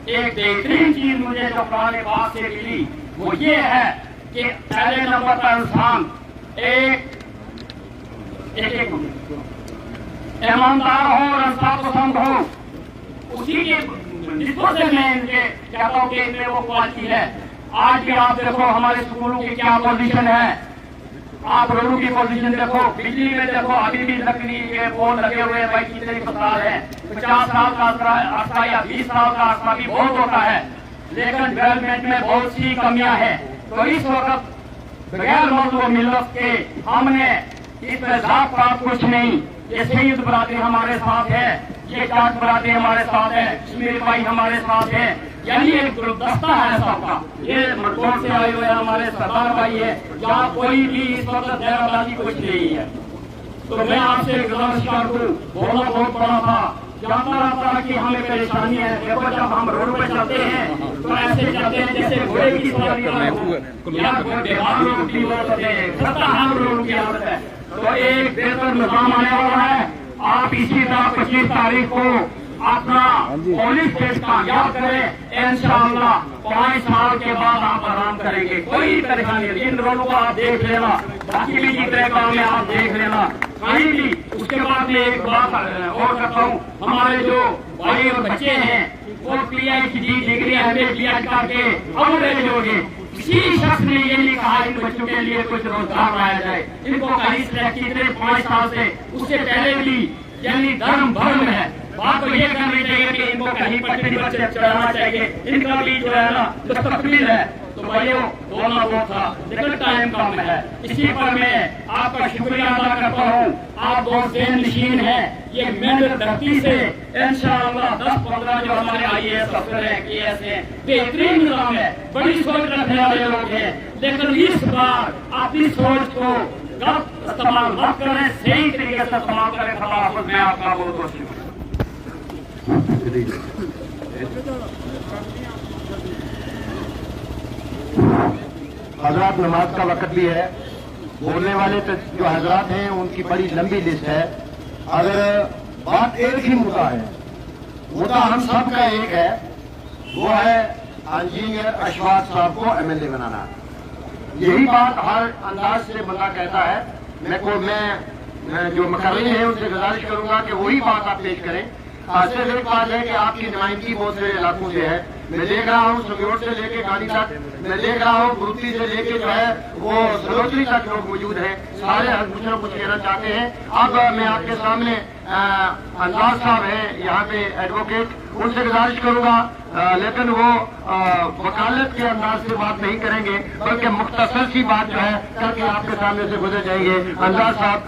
एक बेहतरीन चीज मुझे जो पुराने बात से मिली वो ये है कि पहले नंबर पर इंसान एक ईमानदार हो और इंसाफ पसंद हो, उसी के निस्बत से मैं इनके कहता हूँ कि इनमें वो क्वालिटी है। आज भी आप देखो हमारे स्कूलों की क्या पोजीशन है, आप रोडों की पोजीशन देखो, बिजली में देखो अभी भी लकड़ी के पोल लगे हुए हैं। भाई कितनी फसाद है, 50 साल का अरसा या 20 साल का अरसा भी बहुत होता है, लेकिन डेवलपमेंट में बहुत सी कमियां हैं। तो इस वक्त बगैर मौजूद मिल्लत के हमने इस जात पात कुछ नहीं, ये सैयद बरादरी हमारे साथ है, ये जाट बरादरी हमारे साथ है, कश्मीर भाई हमारे साथ है, यानी एक गुलदस्ता है सबका। ये मटकोट से आए हुए हमारे सरदार भाई है, जहाँ कोई भी इस वक्त दहराबाजी कुछ नहीं है। तो मैं आपसे गुजारिश कर दूं, बोलना बहुत बड़ा था, जानता रहता कि हमें परेशानी है। देखो जब हम रोड पे चलते हैं तो ऐसे चलते हैं जैसे घोड़े की सवारी हो या बेहाल लोगों की आदत है, खतरनाक लोगों की आदत है। तो एक बेहतर निजाम आने वाला है। आप इसी तरह 25 तारीख को अपना पुलिस टेस्ट कामयाब करें, इंशाअल्लाह 5 साल के बाद आप आराम करेंगे, कोई परेशानी नहीं। इन रोडों को आप देख लेना, बाकी भी जितने काम है आप देख लेना कहीं भी। उसके बाद में एक बात और करता हूँ, हमारे जो भाई और बच्चे हैं वो PhD डिग्री MA करके अंग्रेज हो गए, किसी शख्स ने ये नहीं कहा इन बच्चों के लिए कुछ रोजगार लाया जाए। इनको कहीं से 5 साल से उससे पहले भी यानी धर्म भर्म है। बात तो ये करनी चाहिए कि इनको कहीं पटरी पर चढ़ाना चाहिए, इनका भी जो है ना मुस्तकबिल है। तो भाइयों बोलना वो था, लेकिन टाइम कम है, इसी पर मैं आपका शुक्रिया अदा करता हूँ। आप बहुत ज़हन नशीन हैं, ये मेहनत धरती से इंशाअल्लाह 10-15 जो हमारे IAS अफसर हैं, KS हैं, बेहतरीन निजाम है, बड़ी सोच रखने वाले लोग हैं। लेकिन इस बार अपनी सोच को गलत इस्तेमाल मत करें, सही तरीके से इस्तेमाल करें। खुदा हाफ़िज़। मैं आपका बहुत बहुत शुक्रिया। हजरात नमाज का वक्त भी है, बोलने वाले तो जो हजरात हैं उनकी बड़ी लंबी लिस्ट है। अगर बात एक ही मुद्दा है, मुद्दा हम सब का एक है, वो है इंजीनियर अशफाक साहब को MLA बनाना। यही बात हर अंदाज से बंदा कहता है। मैं जो मुकर्रीन हैं उनसे गुजारिश करूंगा कि वही बात आप पेश करें। सिर्फ एक बात है कि आपकी नुमाइंदगी बहुत से इलाकों से है। मैं देख रहा हूँ सुगयोट से लेके गांधी तक, मैं देख रहा हूँ गुरुती से लेके जो है वो सरोजनी तक लोग मौजूद हैं, सारे कुछ न कुछ कहना चाहते हैं। अब मैं आपके सामने अंदाज साहब हैं यहाँ पे एडवोकेट, उनसे गुजारिश करूंगा, लेकिन वो वकालत के अंदाज से बात नहीं करेंगे, बल्कि मुख्तसर सी बात जो है करके आपके सामने से गुजर जाएंगे। अंदाज साहब,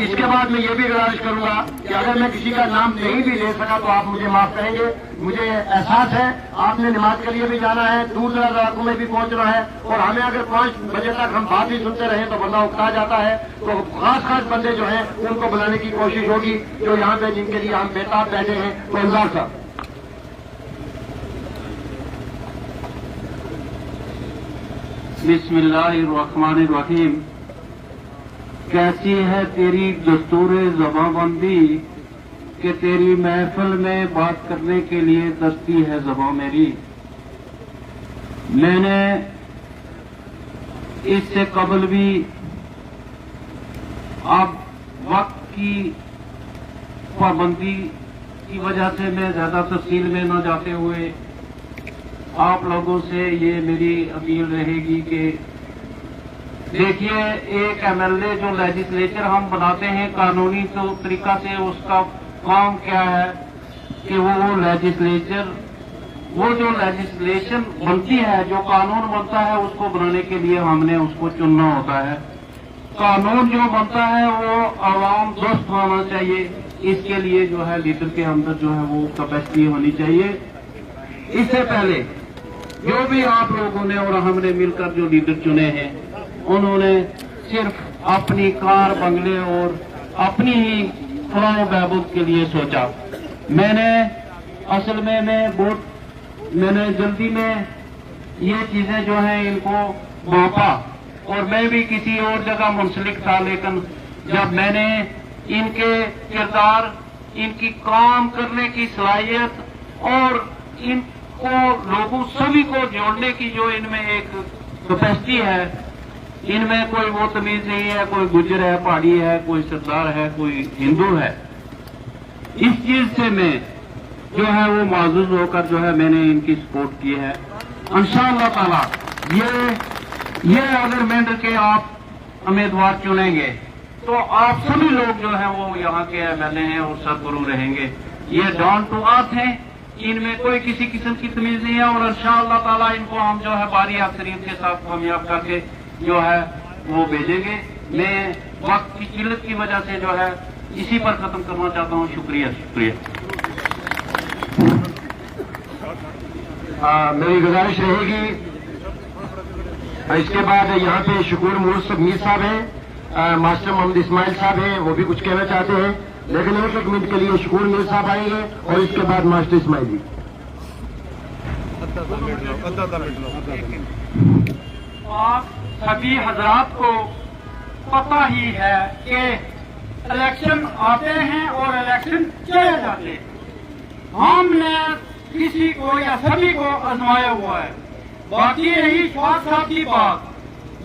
इसके बाद मैं ये भी गुजारिश करूंगा कि अगर मैं किसी का नाम नहीं भी ले सका तो आप मुझे माफ करेंगे। मुझे एहसास है आपने नमाज के लिए भी जाना है, दूर दराज इलाकों में भी पहुंचना है, और हमें अगर 5 बजे तक हम बात ही सुनते रहे तो बंदा उकता जाता है। तो खास बंदे जो हैं उनको बुलाने की कोशिश होगी जो यहाँ पे जिनके लिए हम बेताब बैठे हैं। तो अंदाज साहब। बिस्मिल्लाहिर्रहमानिर्रहीम। कैसी है तेरी दस्तूर ज़बाबंदी कि तेरी महफिल में बात करने के लिए दस्ती है ज़बां मेरी। मैंने इससे कबल भी अब वक्त की पाबंदी की वजह से मैं ज्यादा तफसील में न जाते हुए आप लोगों से ये मेरी अपील रहेगी कि देखिए, एक एमएलए जो लेजिस्लेचर हम बनाते हैं कानूनी तो तरीका से, उसका काम क्या है कि वो लेजिस्लेचर, वो जो लेजिस्लेशन बनती है, जो कानून बनता है, उसको बनाने के लिए हमने उसको चुनना होता है। कानून जो बनता है वो आवाम दोस्त होना चाहिए। इसके लिए जो है लीडर के अंदर जो है वो कैपेसिटी होनी चाहिए। इससे पहले जो भी आप लोगों ने और हमने मिलकर जो लीडर चुने हैं, उन्होंने सिर्फ अपनी कार बंगले और अपनी ही फलाह बहबूद के लिए सोचा। मैंने असल में मैंने जल्दी में ये चीजें जो हैं इनको बांटा और मैं भी किसी और जगह मुंसलिक था, लेकिन जब मैंने इनके किरदार, इनकी काम करने की सलाहियत और इनको लोगों सभी को जोड़ने की जो इनमें एक कैपेसिटी है, इनमें कोई वो तमीज नहीं है, कोई गुजर है, पहाड़ी है, कोई सरदार है, कोई हिंदू है। इस चीज से मैं जो है वो माजूज होकर जो है मैंने इनकी सपोर्ट की है। इंशाअल्लाह ताला ये अगर मेंढर के आप उम्मीदवार चुनेंगे तो आप सभी लोग जो है वो यहाँ के एमएलए हैं और सदगुरु रहेंगे। ये डाउन टू अर्थ हैं, इनमें कोई किसी किस्म की तमीज नहीं है और इंशाअल्लाह ताला इनको हम जो है बारी अक्सरियत के साथ कामयाब करके जो है वो भेजेंगे। मैं वक्त की किल्लत की वजह से जो है इसी पर खत्म करना चाहता हूँ। शुक्रिया। मेरी गुजारिश रहेगी, इसके बाद यहाँ पे शकूर मुर्सद मीर साहब हैं, मास्टर मोहम्मद इस्माइल साहब हैं, वो भी कुछ कहना चाहते हैं, लेकिन एक मिनट के लिए शकूर मीर साहब आएंगे और इसके बाद मास्टर इस्माइल जी। आप सभी हजरात को पता ही है कि इलेक्शन आते हैं और इलेक्शन चले जाते हैं। हमने किसी को या सभी को आजमाया हुआ है। बाकी रही शवाब साहब की बात,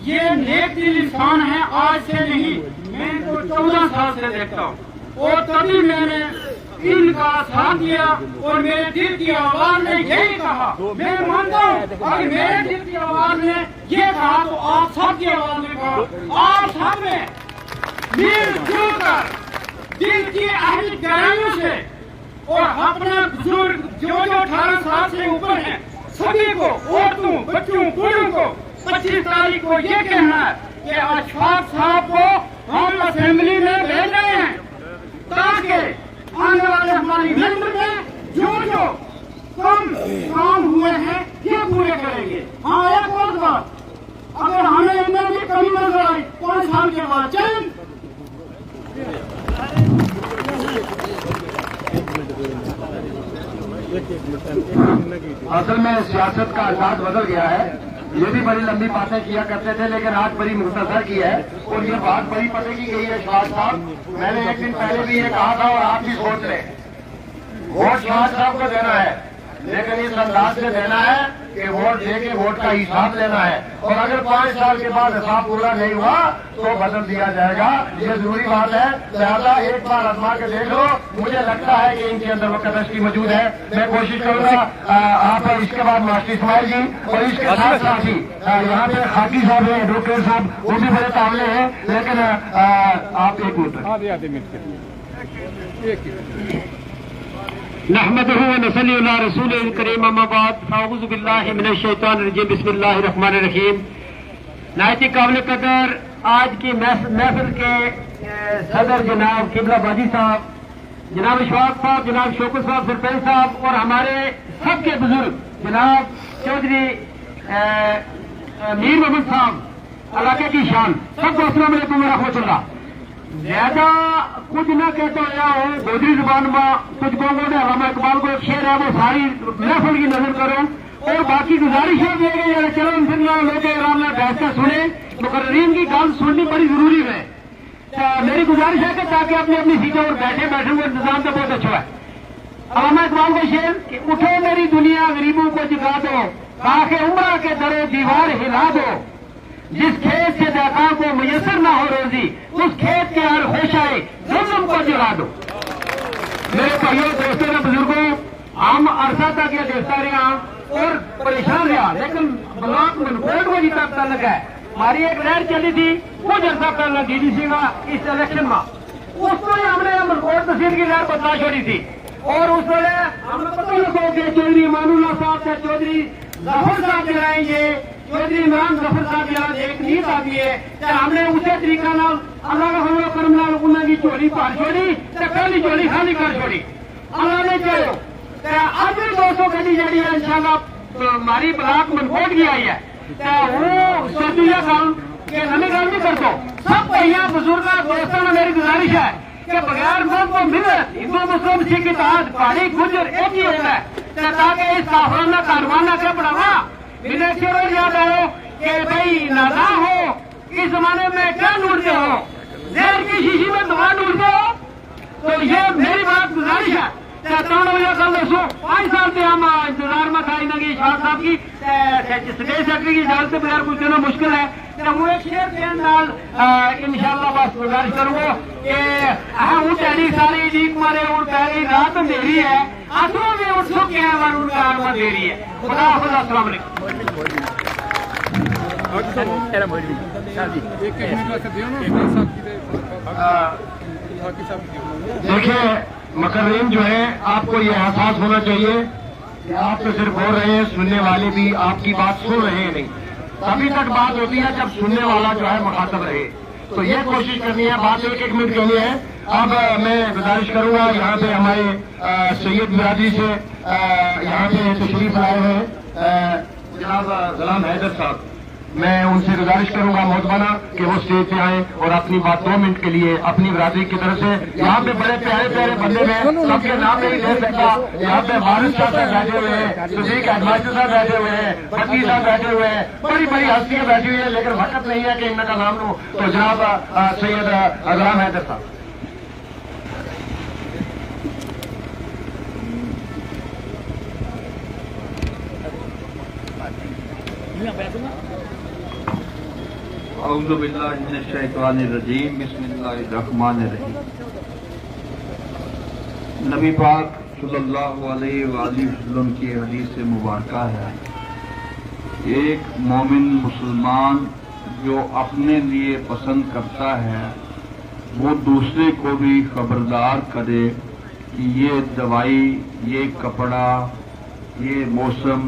ये नेक दिल इंसान है, आज से नहीं, मैं इनको 14 साल से देखता हूँ और तभी मैंने इनका साथ दिया और मेरे दिल की आवाज ने यही कहा। मैं मानता हूँ अगर मेरे दिल की आवाज ने ये कहा तो आप सबकी आवाज ने कहा। आप सब ने मिलजुल कर दिल की अहम गहराइयों से और अपना बुजुर्ग जो 18 साल से ऊपर है सभी को, औरतों, बच्चों, बूढ़ों को 25 तारीख को ये कहना है कि अशफाक साहब को हम असेंबली में भेज रहे हैं ताकि आने वाले हमारी मिलकर में जो कम काम हुए हैं ये पूरे करेंगे। हाँ, एक और बात, अगर हमें इनमें भी कमी नजर आई 5 साल के बाद चलें। असल में सियासत का अंदाज बदल गया है। ये भी बड़ी लंबी बातें किया करते थे, लेकिन आज बड़ी मुख्तसर की है और ये बात बड़ी पते की गई है। शवाब साहब, मैंने एक दिन पहले भी ये कहा था और आप भी सोच लें, वोट शवाब साहब को देना है, लेकिन इस अंदाज से देना है कि वोट दे के वोट का हिसाब लेना है और अगर 5 साल के बाद हिसाब पूरा नहीं हुआ तो बदल दिया जाएगा। ये जरूरी बात है, लिहाजा एक बार आजमा के देख लो। मुझे लगता है कि इनके अंदर वो कैपेसिटी मौजूद है। मैं कोशिश करूंगा आप इसके बाद मास्टर इस्माइल जी और इसके साथ साथ ही यहाँ पे खाकी साहब है, एडवोकेट साहब, वो भी बड़े काबिल हैं, लेकिन आप एक मिनट आधे मिनट के लिए नहमदुहु व नसल्ली अला रसूलिल करीम, अम्मा बाद, अऊज़ु बिल्लाहि मिनश शैतानिर रजीम, बिस्मिल्लाहिर रहमानिर रहीम। नायती काबिल कदर आज की महफिल के सदर जनाब किबलाबाजी साहब, जनाब इशफाक साहब, जनाब शौकत साहब, सरपंच साहब और हमारे सबके बुजुर्ग जनाब चौधरी मीर मोहम्मद साहब, इलाके की शान, सबको अस्सलाम वालेकुम व रहमतुल्लाह। ज्यादा कुछ न कहते हो गोदरी जुबान में कुछ बोलो ने अल्लामा इकबाल को एक शेर है, वो सारी महफिल की नजर करो और बाकी गुजारिश है चलो लोग आराम बैठ कर सुने। मुकर्रीन की गल सुननी बड़ी जरूरी है। मेरी गुजारिश है कि ताकि अपनी अपनी सीटों पर बैठे बैठे हुए इंतजाम तो बहुत अच्छा है। अल्लामा इकबाल का शेर कि उठो मेरी दुनिया गरीबों को जगा दो, ताकि उम्र के दरो दीवार हिला दो, जिस खेत से दाता को मुयसर ना हो रोजी, उस खेत के हर खोशाए जुल्म को जला दो। मेरे भाइयों दोस्तों ने बुजुर्गों, हम अरसा तक ये देखता रहा और परेशान रहा, लेकिन ब्लॉक मनकोट को जितना पता लगा है। हमारी एक लहर चली थी कुछ अर्सा पहले डीडीसी का इस इलेक्शन में, उसको हमने मनकोट तहसील की लहर बता छोड़ी थी और उस वेले हमें पता लगा कि चौधरी इमानुल्लाह साहब से चौधरी जफर साहब चलाएंगे, चौधरी इमरान जफर साहब यहाँ एक नीत आती है। हमने उसे तरीका नाल अल्लाह का हमला करम नाल उन्होंने झोली पार छोड़ी, पहली झोली खाली कर छोड़ी। अल्लाह ने चलो आज भी 200 गड्डी जी है इंशाल्लाह हमारी ब्लॉक मनकोट की आई है। वो सोचिया गल के नवी गल नहीं कर दो। सब भैया बुजुर्ग दोस्तों ने मेरी गुजारिश है कि बगैर मत को मिले हिंदू मुस्लिम सिख इतिहाद पहाड़ी गुजर एक ही होता है, ताकि इस काफराना कारवाना के बढ़ावा बिना शेर याद आयो कि भाई नादा हो इस जमाने में क्या ढूंढते हो, जहर की शीशी में दवा ढूंढते हो। तो ये मेरी बात गुजारिश है। 3 बजे कल दसो 5 साल से हम इंतजार में था इन्हें इशफाक साहब की स्टेट सेक्रेटरी की इजाजत के बगैर कुछ देना मुश्किल है। तो वो एक शेर के नाल इंशाल्लाह बस गुजारिश करूंगा कि उठ अड़ी सारी लीक मारे उठ पहली रात अंधेरी है, आंसुओं में उठ चुके हैं वर उनका आगमन देरी है। खुदा हाफिज़, अस्सलाम देखिए मकर्रीन जो है, आपको ये एहसास होना चाहिए कि आप तो सिर्फ बोल रहे हैं, सुनने वाले भी आपकी बात सुन रहे हैं नहीं। तभी तक बात होती है जब सुनने वाला जो है मुखातब रहे। तो ये कोशिश करनी है, बात 1-1 मिनट के लिए है। अब मैं गुजारिश करूंगा यहाँ पे हमारे सैयद बिरादरी से यहाँ पे तशरीफ लाए हैं जनाब गुलाम हैदर साहब, मैं उनसे गुजारिश करूंगा मोहतबाना कि वो स्टेज पे आए और अपनी बात 2 मिनट के लिए अपनी बिरादरी की तरफ से। यहाँ पे बड़े प्यारे प्यारे बंदे हैं, सबके नाम नहीं ले सकता। यहाँ पे भारत साहब बैठे हुए हैं, सुदीक एडवाइजर साहब बैठे हुए हैं, बत्ती साहब बैठे हुए हैं, बड़ी बड़ी हस्तियां बैठी हुई है, लेकिन वक्त नहीं है कि इनका नाम लूं। तो जनाब सैयद गुलाम हैदर साहब। औज़ु बिल्लाहि मिनश शैतानिर रजीम, बिस्मिल्लाहिर्रहमानिर्रहीम। नबी पाक सल्लल्लाहु अलैहि वसल्लम की हदीस मुबारक है, एक मोमिन मुसलमान जो अपने लिए पसंद करता है वो दूसरे को भी खबरदार करे कि ये दवाई, ये कपड़ा, ये मौसम,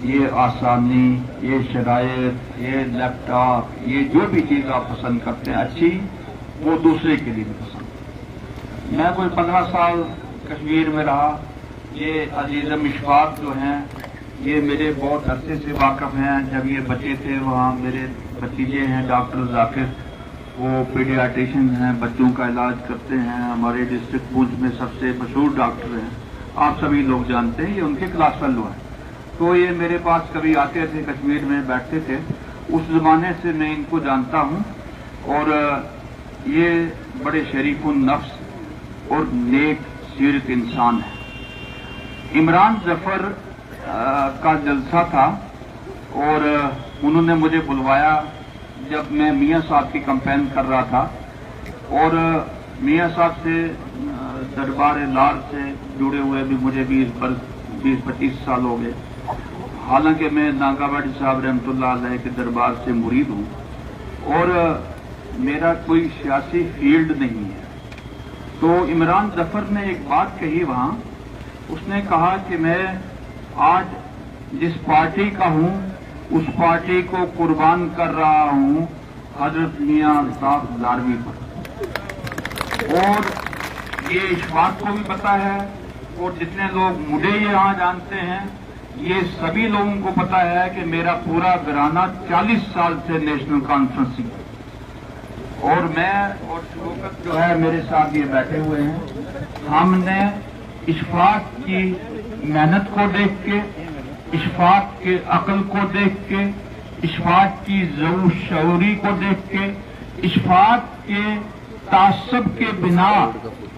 ये आसानी, ये शरायत, ये लैपटॉप, ये जो भी चीज़ आप पसंद करते हैं अच्छी, वो दूसरे के लिए भी पसंद। मैं कोई 15 साल कश्मीर में रहा। ये अजीज़म इशफाक जो हैं ये मेरे बहुत अरसे से वाकफ हैं। जब ये बच्चे थे वहाँ मेरे भतीजे हैं डॉक्टर जाकिर, वो पीडियाट्रिशियन हैं, बच्चों का इलाज करते हैं, हमारे डिस्ट्रिक्ट पुंछ में सबसे मशहूर डॉक्टर हैं, आप सभी लोग जानते हैं, ये उनके क्लास फेलो हैं। तो ये मेरे पास कभी आते थे, कश्मीर में बैठते थे, उस जमाने से मैं इनको जानता हूँ और ये बड़े शरीफुन नफ्स और नेक सीरत इंसान है। इमरान जफर का जलसा था और उन्होंने मुझे बुलवाया जब मैं मियाँ साहब की कैंपेन कर रहा था और मियाँ साहब से दरबार लार से जुड़े हुए भी मुझे 20-25 साल हो गए। हालांकि मैं नागावड़ी साहब रहमतुल्लाह अलैह के दरबार से मुरीद हूँ और मेरा कोई सियासी फील्ड नहीं है। तो इमरान जफर ने एक बात कही वहाँ, उसने कहा कि मैं आज जिस पार्टी का हूँ उस पार्टी को कुर्बान कर रहा हूँ हजरत मियाँ अल्ताफ लारवी पर। और ये इशफाक को भी पता है और जितने लोग मुझे यहाँ जानते हैं ये सभी लोगों को पता है कि मेरा पूरा घराना 40 साल से नेशनल कॉन्फ्रेंसिंग और मैं और शौकत जो है मेरे साथ ये बैठे हुए हैं। हमने इशफाक की मेहनत को देख के, इशफाक के अकल को देख के, इशफाक की ज़रूर शऊरी को देख के, इशफाक के तासब के बिना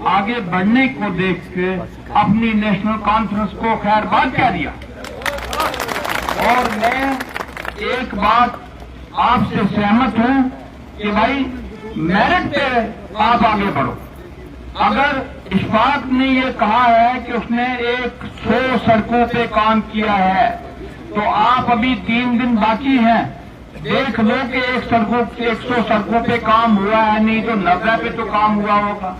आगे बढ़ने को देख के अपनी नेशनल कॉन्फ्रेंस को खैरबाद कह दिया। और मैं एक बात आपसे सहमत हूं कि भाई मेरिट पे आप आगे बढ़ो। अगर इशफाक ने ये कहा है कि उसने 100 सड़कों पे काम किया है, तो आप अभी 3 दिन बाकी हैं, देख लो कि 100 सड़कों पे काम हुआ है, नहीं तो 90 पे तो काम हुआ होगा।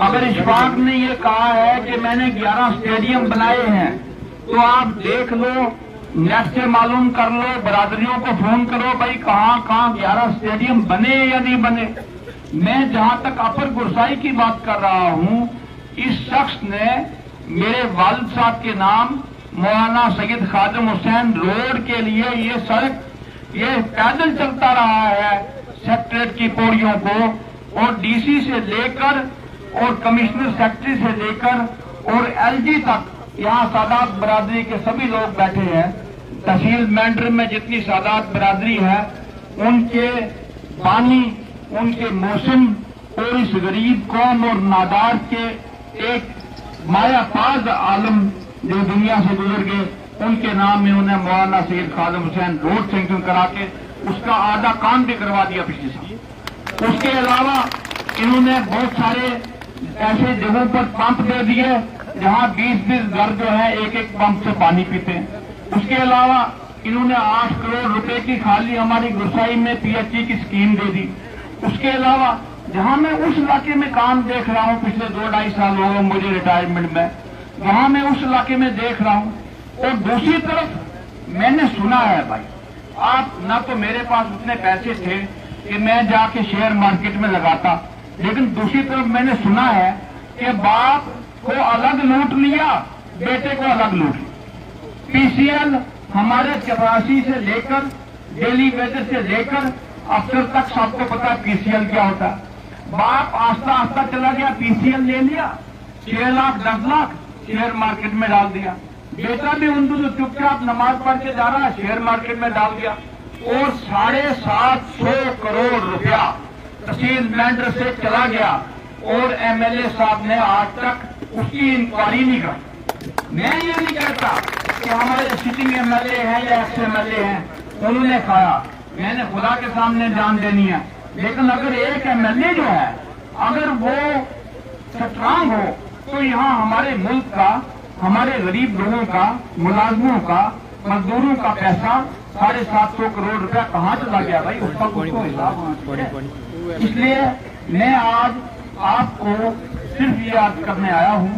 अगर इशफाक ने ये कहा है कि मैंने 11 स्टेडियम बनाए हैं, तो आप देख लो, नेट से मालूम कर लो, बरादरियों को फोन करो, भाई कहाँ कहाँ 11 स्टेडियम बने या नहीं बने। मैं जहां तक अपर गुरसाई की बात कर रहा हूं, इस शख्स ने मेरे वालिद साहब के नाम मौलाना सैयद खादिम हुसैन रोड के लिए ये सड़क ये पैदल चलता रहा है सेक्रेटरीट की पौड़ियों को, और डीसी से लेकर और कमिश्नर सेक्रेटरी से लेकर और एलजी तक, यहाँ सादात बरादरी के सभी लोग बैठे हैं। तहसील मेंढर में जितनी सादात बरादरी है, उनके बानी, उनके मौसम और इस गरीब कौम और नादार के एक मायापाज आलम जो दुनिया से गुजर गए, उनके नाम में उन्हें मौलाना सैयद खादिम हुसैन रोड सैंक्शन करा के उसका आधा काम भी करवा दिया पिछले साल। उसके अलावा इन्होंने बहुत सारे ऐसे जगहों पर पंप दे दिए जहां 20-20 घर जो है एक पंप से पानी पीते हैं। उसके अलावा इन्होंने 8 करोड़ रुपए की खाली हमारी गुरसाई में पीएचई की स्कीम दे दी। उसके अलावा जहां मैं उस इलाके में काम देख रहा हूं, पिछले 2-2.5 साल हो गए मुझे रिटायरमेंट में, वहां मैं उस इलाके में देख रहा हूं। और दूसरी तरफ मैंने सुना है भाई, आप ना तो मेरे पास उतने पैसे थे कि मैं जाके शेयर मार्केट में लगाता, लेकिन दूसरी तरफ मैंने सुना है कि बाप को अलग लूट लिया, बेटे को अलग लूट लिया। पीसीएल हमारे 84 से लेकर डेली वेजेस से लेकर अफसर तक सबको पता पीसीएल क्या होता है। बाप आस्ता आस्ता चला गया, पीसीएल ले लिया, 6 लाख 10 लाख शेयर मार्केट में डाल दिया। बेटा भी उनको जो चुपचाप नमाज पढ़ के जा रहा है शेयर मार्केट में डाल दिया। और 750 करोड़ रुपया तहसील मेंढर से चला गया, और एमएलए साहब ने आज तक उसकी इंक्वायरी नहीं कर। मैं ये नहीं कहता कि हमारे सिटिंग एमएलए हैं या एक्स एमएलए हैं, उन्होंने खाया, मैंने खुदा के सामने जान देनी है। लेकिन अगर एक एमएलए जो है अगर वो स्ट्रांग हो, तो यहाँ हमारे मुल्क का, हमारे गरीब लोगों का, मुलाजमों का, मजदूरों का पैसा 750 करोड़ रुपया कहाँ चला गया भाई, उसका कुछ तो हिसाब होना चाहिए। इसलिए मैं आज आपको सिर्फ ये याद करने आया हूँ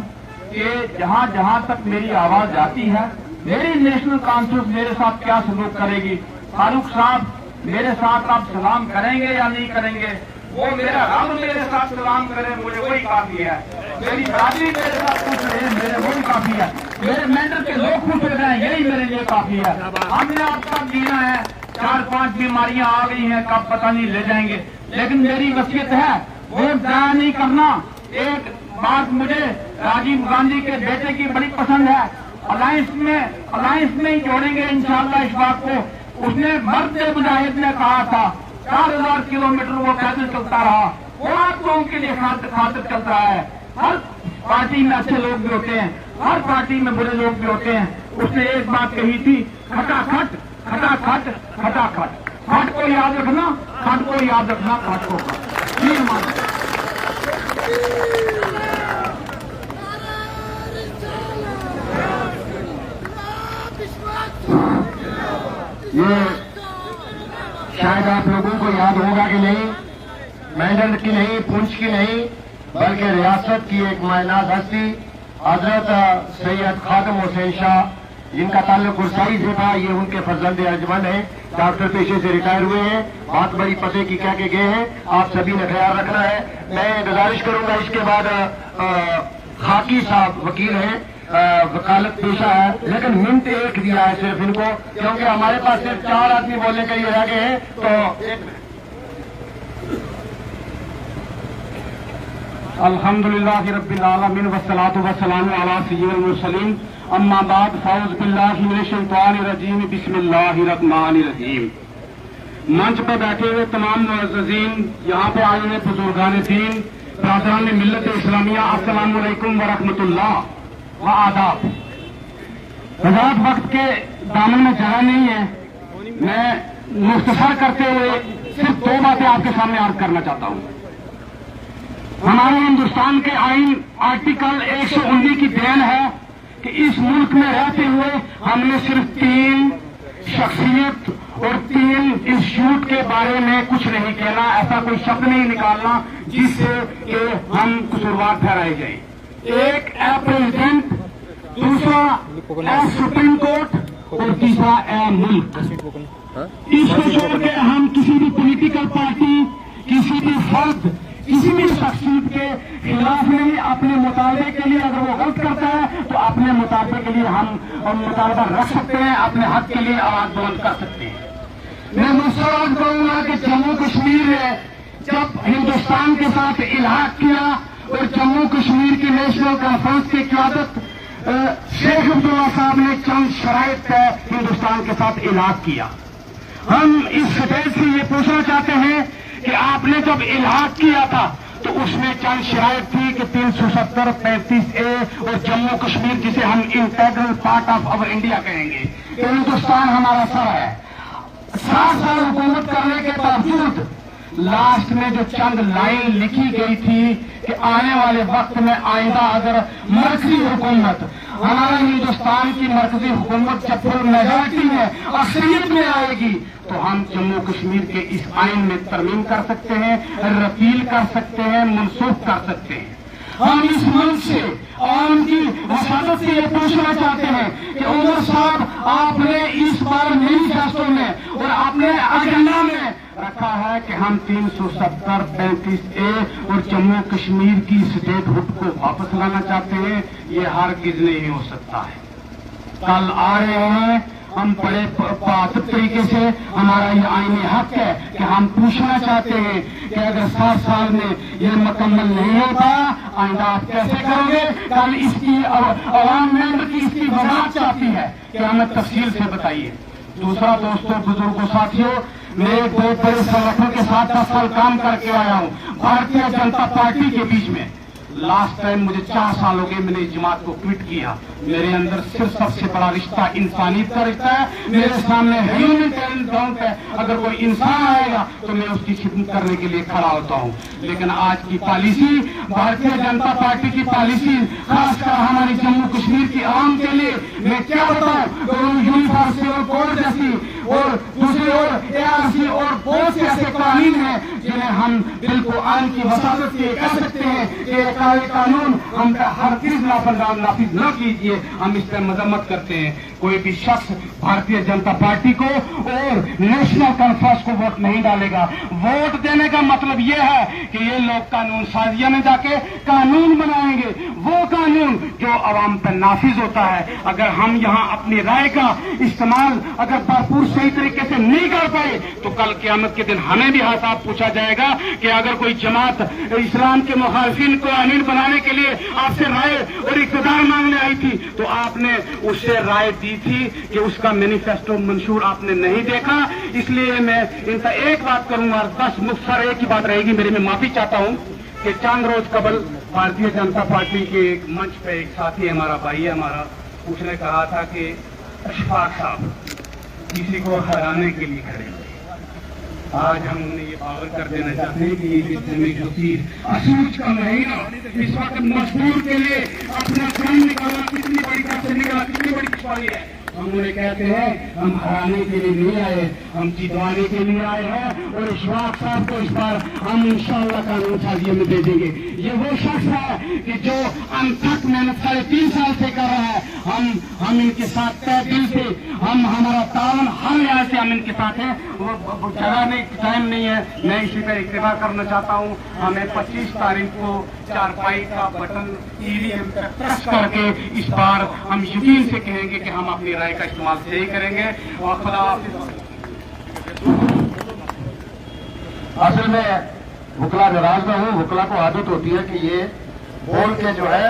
कि जहाँ जहाँ तक मेरी आवाज आती है, मेरी नेशनल कॉन्फ्रेंस मेरे साथ क्या सलूक करेगी, फारूक साहब मेरे साथ आप सलाम करेंगे या नहीं करेंगे, वो मेरा रब मेरे साथ सलाम करे, मुझे वही काफी है। मेरी दादी मेरे साथ खुश रहे, मेरे वही काफी है। मेरे मेंढर के लोग खुश हो जाए, यही मेरे लिए काफी है। हमने अब तक जीना है, 4-5 बीमारियां आ गई हैं, कब पता नहीं ले जाएंगे, लेकिन मेरी वसीयत है वोट जाया नहीं करना। एक बात मुझे राजीव गांधी के बेटे की बड़ी पसंद है, अलायंस में ही जोड़ेंगे इंशाअल्लाह इशफाक को। उसने मर्द मुजाहिद ने कहा था 4000 किलोमीटर वो पैदल चलता रहा, वो आप लोगों के लिए खातिर चलता है। हर पार्टी में अच्छे लोग भी होते हैं, हर पार्टी में बुरे लोग भी होते हैं। उसने एक बात कही थी, खटाखट खटाखट खटाखट, खट को याद रखना, खट को याद रखना, खट को ये शायद आप लोगों को याद होगा कि नहीं, मेंढर की नहीं, पुंछ की नहीं, बल्कि रियासत की एक मायनाज हस्ती हजरत सैयद खादिम हुसैन शाह, जिनका ताल्लुक गुरसाई से था, ये उनके फर्जंद अर्जमंद हैं, डॉक्टर पेशे से रिटायर हुए हैं, बहुत बड़ी पते की कह के गए हैं। आप सभी ने ख्याल रखना है। मैं गुजारिश करूंगा, इसके बाद खाकी साहब वकील हैं, वकालत पेशा है, लेकिन मिनट एक दिया है सिर्फ इनको, क्योंकि हमारे पास सिर्फ 4 आदमी बोलने के लिए रह गए हैं। तो अल्हम्दुलिल्लाह रब्बिल आलमीन वस्सलातु वस्सलामु अला सय्यिदिल मुरसलीन, अम्मा बाद, फ़ौज़ बिल्लाहि मिनश शैतानिर रजीम, बिस्मिल्लाहिर रहमानिर रहीम। मंच पर बैठे हुए तमाम मुअज़्ज़िज़ीन, यहाँ पे आए हुए बुजुर्गान दीन, बरादरान मिल्लत इस्लामिया, अस्सलामु अलैकुम व रहमतुल्लाह व आदाब। हज़रात, वक्त के दामन में जगह नहीं है, मैं मुख्तसर करते हुए सिर्फ 2 बातें आपके सामने अर्ज करना चाहता हूँ। हमारे हिंदुस्तान के आईन आर्टिकल 119 की देन है कि इस मुल्क में रहते हुए हमने सिर्फ 3 शख्सियत और 3 इंस्टीट्यूट के बारे में कुछ नहीं कहना, ऐसा कोई शब्द नहीं निकालना जिससे कि हम कसूरवार ठहराए जाए। एक है प्रेसिडेंट, दूसरा है सुप्रीम कोर्ट और तीसरा है मुल्क। इसको छोड़ के हम किसी भी पॉलिटिकल पार्टी, किसी भी फर्द, किसी भी शख्सियत के खिलाफ नहीं, अपने मुतालबे के लिए अगर वो गलत करता है तो अपने मुतालबे के लिए हम मुतालबा रख सकते हैं, अपने हक के लिए आवाज बुलंद कर सकते हैं। मैं मुसलमान कहूंगा कि जम्मू कश्मीर ने जब हिंदुस्तान के साथ इल्हाक किया और जम्मू कश्मीर की नेशनल कॉन्फ्रेंस की क़यादत शेख अब्दुल्ला साहब ने चंद शराइत तय हिंदुस्तान के साथ इल्हाक किया। हम इस स्टेज से ये पूछना चाहते हैं कि आपने जब इल्हाक किया था तो उसमें चंद शराइत थी कि 370, 35A और जम्मू कश्मीर, जिसे हम integral part of our India कहेंगे, कि हिंदुस्तान हमारा सर है। 7 साल हुकूमत करने के बावजूद लास्ट में जो चंद लाइन लिखी गई थी कि आने वाले वक्त में आइंदा अगर मरकजी हुकूमत, हमारा हिंदुस्तान की मरकजी हुकूमत जब फुल मेजॉरिटी में, अक्सरियत में आएगी तो हम जम्मू कश्मीर के इस आइन में तरमीम कर सकते हैं, रफील कर सकते हैं, मनसूख कर सकते हैं। हम इस मंच से आवाम की वसादत से ये पूछना चाहते हैं कि उमर साहब, आपने इस बार मैनिफेस्टो में और अपने एजेंडा में रखा है कि हम 370, 35A और जम्मू कश्मीर की स्टेटहुड को वापस लाना चाहते हैं। ये हरगिज़ नहीं हो सकता है। कल आ रहे हैं हम बड़े पात्र तरीके से, हमारा ये आईनी हक है कि हम पूछना चाहते हैं कि अगर 7 साल में ये मुकम्मल नहीं होता, आइंदा आप कैसे करोगे? कल इसकी अवाम मेंबर की इसकी वजाहत चाहती है कि हमें तफसील से बताइए। दूसरा, दोस्तों, बुजुर्गों, साथियों, मैं एक बहुत बड़े संगठन के साथ 10 साल काम करके आया हूँ, भारतीय जनता पार्टी के बीच में। लास्ट टाइम मुझे 4 साल हो गए, मैंने इस जमात को क्विट किया। मेरे अंदर सिर्फ सबसे बड़ा रिश्ता इंसानियत का रिश्ता है। मेरे सामने ह्यूमैनिटेरियन ग्राउंड है, अगर कोई इंसान आएगा तो मैं उसकी खिदमत करने के लिए खड़ा होता हूँ। लेकिन आज की पॉलिसी, भारतीय जनता पार्टी की पॉलिसी, खासकर हमारी जम्मू कश्मीर की आवाम के लिए मैं क्या बताऊँ, यूनिफॉर्म सिविल कोड जैसी और दूसरी ओर ARC और बहुत से ऐसे कानून हैं जिन्हें हम बिल को आइन की वसादत से कह सकते हैं कि कानून हम हर चीज नाफिज न कीजिए। हम इस पर मजम्मत करते हैं। कोई भी शख्स भारतीय जनता पार्टी को और नेशनल कॉन्फ्रेंस को वोट नहीं डालेगा। वोट देने का मतलब यह है कि ये लोग कानून साजिया में जाके कानून बनाएंगे, वो कानून जो अवाम पर नाफिज होता है। अगर हम यहाँ अपनी राय का इस्तेमाल अगर भरपूर सही तरीके से नहीं कर पाए तो कल क़यामत के दिन हमें भी हिसाब पूछा जाएगा कि अगर कोई जमात इस्लाम के मुखालिफिन को अमीर बनाने के लिए आपसे राय और इक़्तिदार मांगने आई थी तो आपने उससे राय दी थी कि उसका मैनिफेस्टो मंशूर आपने नहीं देखा। इसलिए मैं इनका एक बात करूंगा, 10 मुख्तर एक ही बात रहेगी मेरी। मैं माफी चाहता हूं कि चंद रोज कबल भारतीय जनता पार्टी के एक मंच पे एक साथी हमारा, भाई है हमारा, उसने कहा था कि अशफाक साहब किसी को हराने के लिए खड़े। आज हम उन्हें ये बावर कर देना चाहते हैं कि ये जो चीज असूच का महीना इस वक्त मजदूर के लिए अपना जान निकालना कितनी बड़ी तरफ से निकाला, कितनी बड़ी खुशहाली है। हम उन्हें कहते हैं हम हराने के लिए नहीं आए, हम जितवाने के लिए आए हैं और इशफाक साहब को इस बार हम इंशाअल्लाह कानून साजिए में दे देंगे। ये वो शख्स है कि जो अनथक मेहनत 3.5 साल से कर रहा है। हम इनके साथ तय दिल से, हम हमारा तावन हर लिहाज से हम इनके साथ हैं। वो जगह नहीं, टाइम नहीं है, मैं इसी पर इक्तिफा करना चाहता हूँ। हमें 25 तारीख को चारपाई का बटन EVM पर प्रेस करके इस बार हम यकीन से कहेंगे कि हम अपनी राय का इस्तेमाल सही करेंगे। और खुदा असल में हुकला नाराज में हूँ। हुकला को आदत होती है कि ये बोल के जो है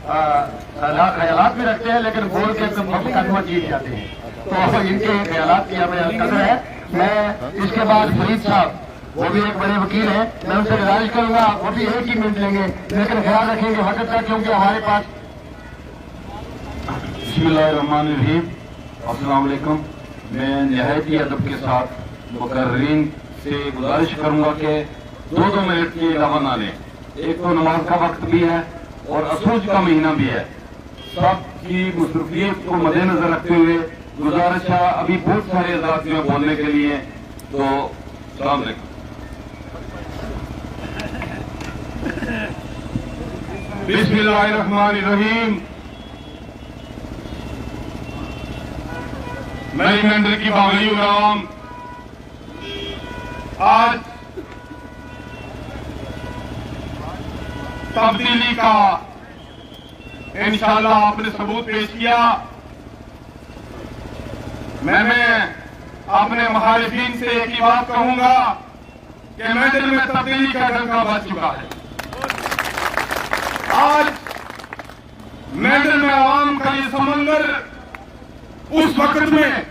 ख्यालात भी रखते हैं, लेकिन बोल के मुकदमा जीत जाते हैं। तो इनके ख्यालात की हमें कदर है मैं इसके बाद फरीद साहब, वो भी एक बड़े वकील हैं, मैं उनसे गुजारिश करूंगा, वो भी 1 ही मिनट लेंगे, लेकिन ख्याल रखेंगे वक्त का, क्योंकि हमारे पास। बिस्मिल्लाहिर्रहमानिर्रहीम, अस्सलाम वालेकुम। मैं निहायत ही अदब के साथ मुकर्रीन से गुजारिश करूंगा कि 2-2 मिनट के अलावा ना लें। एक तो नमाज का वक्त भी है और असूज का महीना भी है, सबकी मसरूफियत को मद्देनजर रखते हुए गुजारिश है। अभी बहुत सारे हज़रात जो बोलने के लिए, तो सलाम अलैकुम। बिस्मिल्लाहिर्रहमानिर्रहीम। नई मंडल की बावली उलाम, आज तब्दीली का इंशाअल्लाह आपने सबूत पेश किया। मैं अपने मुखालिफिन से एक ही बात कहूंगा कि मंडल में तब्दीली का डंका बज चुका है। आज मंडल में आवाम का ये समंदर उस वक्त में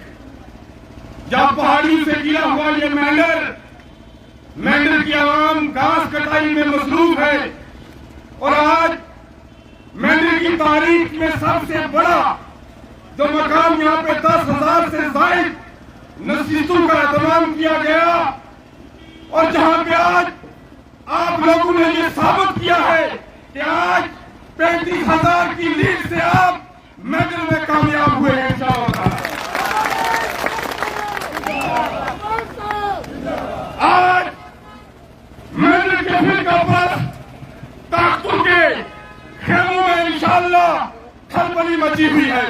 जब पहाड़ियों से गिरा हुआ ये मंडल की आवाम घास कटाई में मसरूफ है, और आज मंडल की तारीख में सबसे बड़ा जो मकाम यहाँ पे 10,000 से जायद नशीसों का एहतमाम किया गया, और जहाँ पे आज आप लोगों ने ये साबित किया है कि आज 35,000 की लीड से आप मंडल में कामयाब हुए हैं इंशाअल्लाह। आज मंडल के फिर पर ताकतों के खेमों में इंशाअल्लाह खलबली मची हुई है।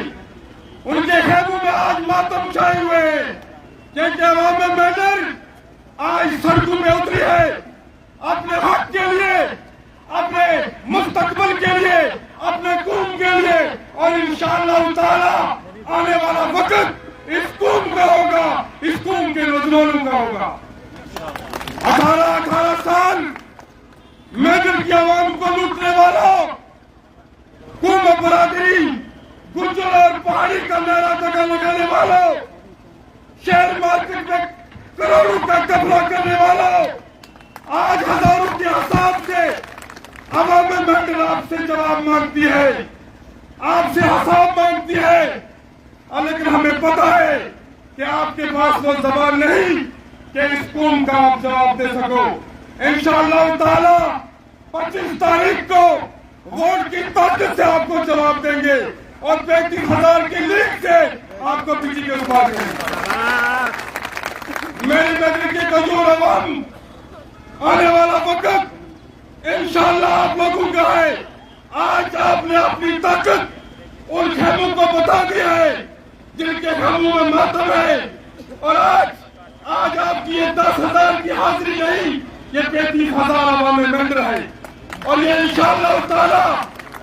उनके खेमों में आज मातम छाए हुए हैं, क्योंकि अवाम मंडल आज सड़कों में उतरी है अपने हक के लिए, अपने मुस्तकबिल के लिए, अपने कौम के लिए, और इंशाअल्लाह ताला आने वाला वक्त इस कौम का होगा, इस कौम के नौजवानों का होगा। 18 साल मंडल की आवाम को लूटने वालों, कौम बरादरी, गुर्जर और पहाड़ी का नारा तक लगाने वालों, शेयर मार्केट में करोड़ों का कब्जा करने वालों, आज हजारों के हिसाब से अवाम मंडल आपसे जवाब मांगती है, आपसे हिसाब मांगती है। लेकिन हमें पता है कि आपके पास वो जबान नहीं कि इस कौम का आप जवाब दे सको। इंशाअल्लाह ताला 25 तारीख को वोट की ताकत से आपको जवाब देंगे, और 35,000 की लीड से आपको पीछे के उतार देंगे। मेरी नगरी के कमजोर अवाम, आने वाला वक्त इंशाअल्लाह आप लोगों का है। आज आपने अपनी ताकत उन खेमों को बता दिया है जिनके खेमों में मातम है, और आज आपकी ये 10,000 की हाजिरी नहीं, ये 35,000 अवाम मंडल है, और ये इंशाअल्लाह ताला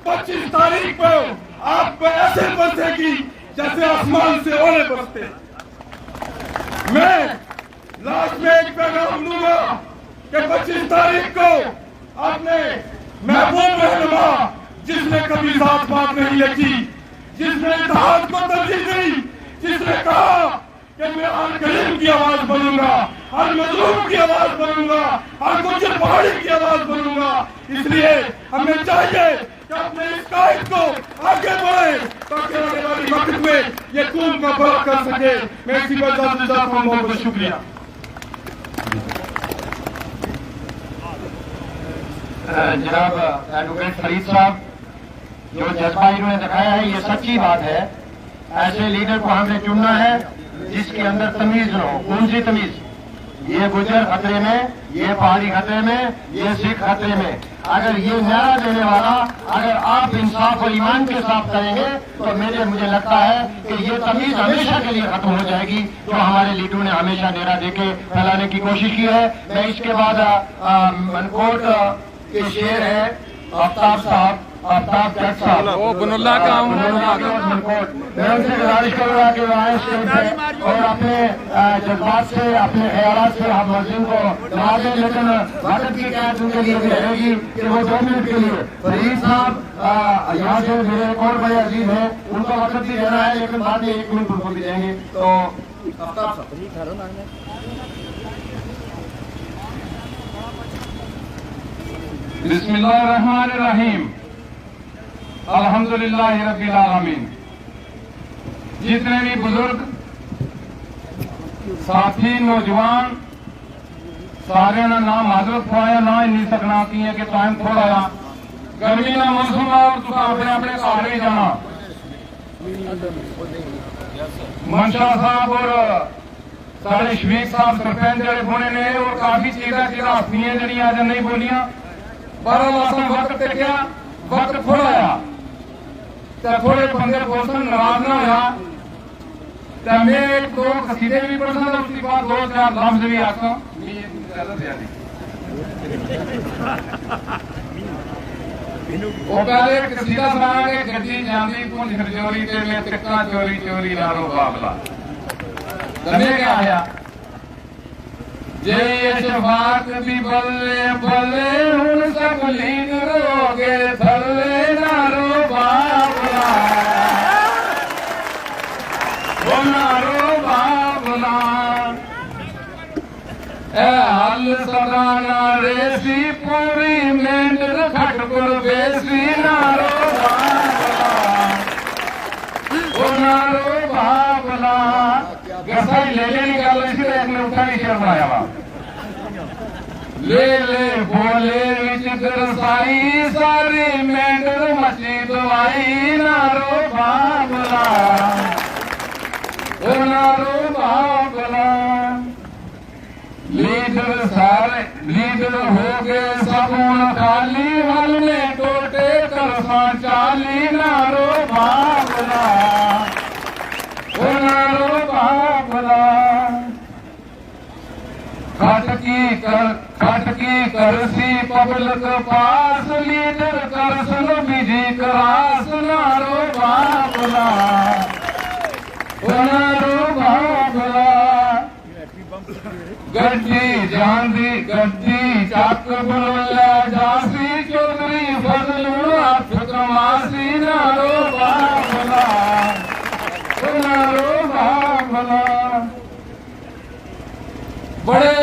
25 तारीख को आपको ऐसे बरसेगी जैसे आसमान से ओले बरसते। मैं लास्ट में एक पैगाम दूंगा कि 25 तारीख को आपने महबूब रहनुमा, जिसने कभी जात पात नहीं रखी, जिसने इत्तेहाद को तरजीह दी, जिसने कहा कि मैं हर गरीब की आवाज बनूंगा, हर मजलूम की आवाज बनूंगा, हर गुर्जर पहाड़ी की आवाज बनूंगा। इसलिए हमें चाहिए कि अपने इस कायद को आगे बढ़े, ताकि आने वाले वक्त में ये कौम का भला कर सके। मैं इसी पर बहुत बहुत शुक्रिया। जनाब एडवोकेट फरीद साहब, जो जज्बा इन्होंने दिखाया है ये सच्ची बात है। ऐसे लीडर को हमने चुनना है जिसके अंदर तमीज न हो। कौन सी तमीज? ये गुजर खतरे में, ये पहाड़ी खतरे में, ये सिख खतरे में। अगर ये नारा देने वाला, अगर आप इंसाफ और ईमान के साथ करेंगे तो मुझे लगता है कि ये तमीज हमेशा के लिए खत्म हो जाएगी, जो हमारे लीडरों ने हमेशा नारा देके फैलाने की कोशिश की है। मैं इसके बाद मनकोट के शेर है आफ्ताब साहब, आफ्ताब जट साहब, वो बनुल्ला का मनकोट। मैं उनसे गुजारिश करूंगा कि वो आए स्टेज पे और अपने जज्बात से, अपने ख्यालात से आप मस्जिद को नवा दें, लेकिन वक्त की कैद उनके लिए भी रहेगी कि वो 2 मिनट के लिए। फरीद साहब यहाँ से मेरे एक और बड़े अजीज हैं, उनको वक्त भी देना है, लेकिन बाद में 1 मिनट उनको भी देंगे। तो आफ्ताब साहब बिस्मिल्लाहिर्रहमानिर्रहीम, अल्हम्दुलिल्लाहि रब्बिल आलमीन। जितने भी बुजुर्ग साथी नौजवान सारे ना नाम हाजरत खुआया ना नहीं सकना की है कि टाइम थोड़ा आ गर्मी का मौसम और तुम अपने अपने घर ही जाना। मंशा साहब और सारे शफीक साहब सरपंच जड़े बोने ने और काफी चीजा हस्तियां जड़ियां अज नहीं बोलियां। बहरहाल असें वक्त देखा वक्त थोड़ा आया तो थोड़े बंदे बोलसन नाराज ना होया तो मैं एक दो कसीदे भी पढ़ सकता उसके बाद दो चार लफ्ज भी आखा। वो पहले एक कसीदा सुनाएंगे गड्डी जाती पुंछ खजोरी ते मैं टिक्का चोरी चोरी लारो बाबला तने क्या आया जे शफाक भी बल्ले बल्ले हुन सब लीन रोगे थल्ले नारो बाबला ओ नारो बाबला ए हल सदाना रेसी पूरी मेंढर खटकुल बेसी नारो बाबला ओ नारो बाबला गसाई ले लेनी गल इसलिए एक ने उठा नहीं शेर बनाया वा ले ले बोले विच गरसाई सारी मेंढर मची दवाई नारो बाबला ओ नारो बाबला लीडर सारे लीडर हो गए सब खाली हल ने टोटे करसा चाली नारो बाबला ओ नारो बाबला खट की करसी पब्लिक पास लीडर करसन बिजी करास नारो बाबला ओ नारो बाबला गड्डी जांदी गड्डी चक बोला जासी चौधरी फजलू हाथ कमासी नारो बाबला ओ नारो बाबला। बड़े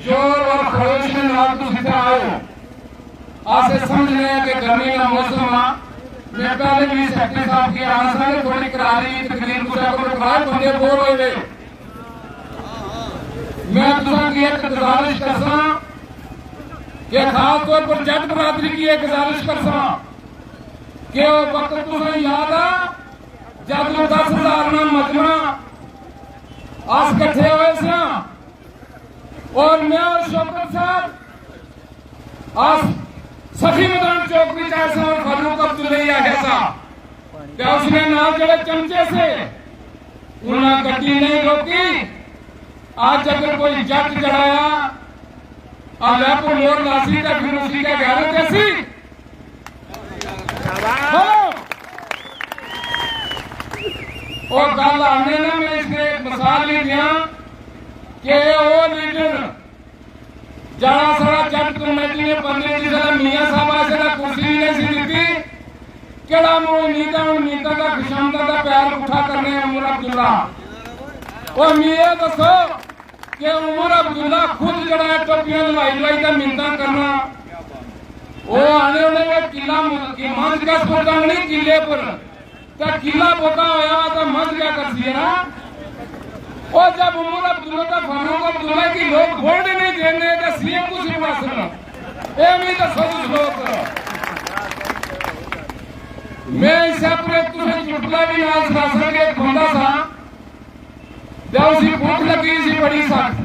जोर और खरोश में तुम आयो आसे समझ रहे हैं कि गर्मी का मौसम आ। मैं पहले भी सेक्रेटरी साहब की आना से थोड़ी करारी तकरीर कुछ बंदे बोल रहे मैं तुझे एक गुजारिश करसा कि खास तौर पर जट बरादरी की एक गुजारिश करसा कि वो वक्त तुझे याद आ जब 10,000 में मजमा आज कट्ठे हुए थे और मैं और शौकत साहब आज सखी मैदान चौक में जाए और फारूक अब्दुल्ला ऐसा क्या उसने नाम जड़े चमचे से उन्हें गड्डी नहीं रोकी। आज अगर कोई जट चढ़ाया अलेपुर मोर लासी का फिर उसी का गैरत कैसी और गल आने ना मैं इसने एक मिसाल ही दिया कि वो लीडर जरा सारा जट कमेटी ने बनने की जरा मियाँ साहब ऐसे कुर्सी नहीं सी दी केड़ा मुंह नीता का खुशामदा का पैर उठा करने उमर अब्दुल्ला और मियाँ दसो कि उमर अब्दुल्ला खुद जरा टोपियां लाई का मिन्नता करना वो आने वाले किला की मंच का स्पोर्टम नहीं किले पर तो किला पोता होया तो मंच क्या कर दिया ना। और जब उमर अब्दुल्ला का फारूक अब्दुल्ला की लोग वोट नहीं देने का सीएम को सिर्फ ये नहीं तो सब लोग मैं इससे पूरे तुझे चुटला भी आज शासन के खोंदा था जब उसी भूख लगी सी बड़ी सख्त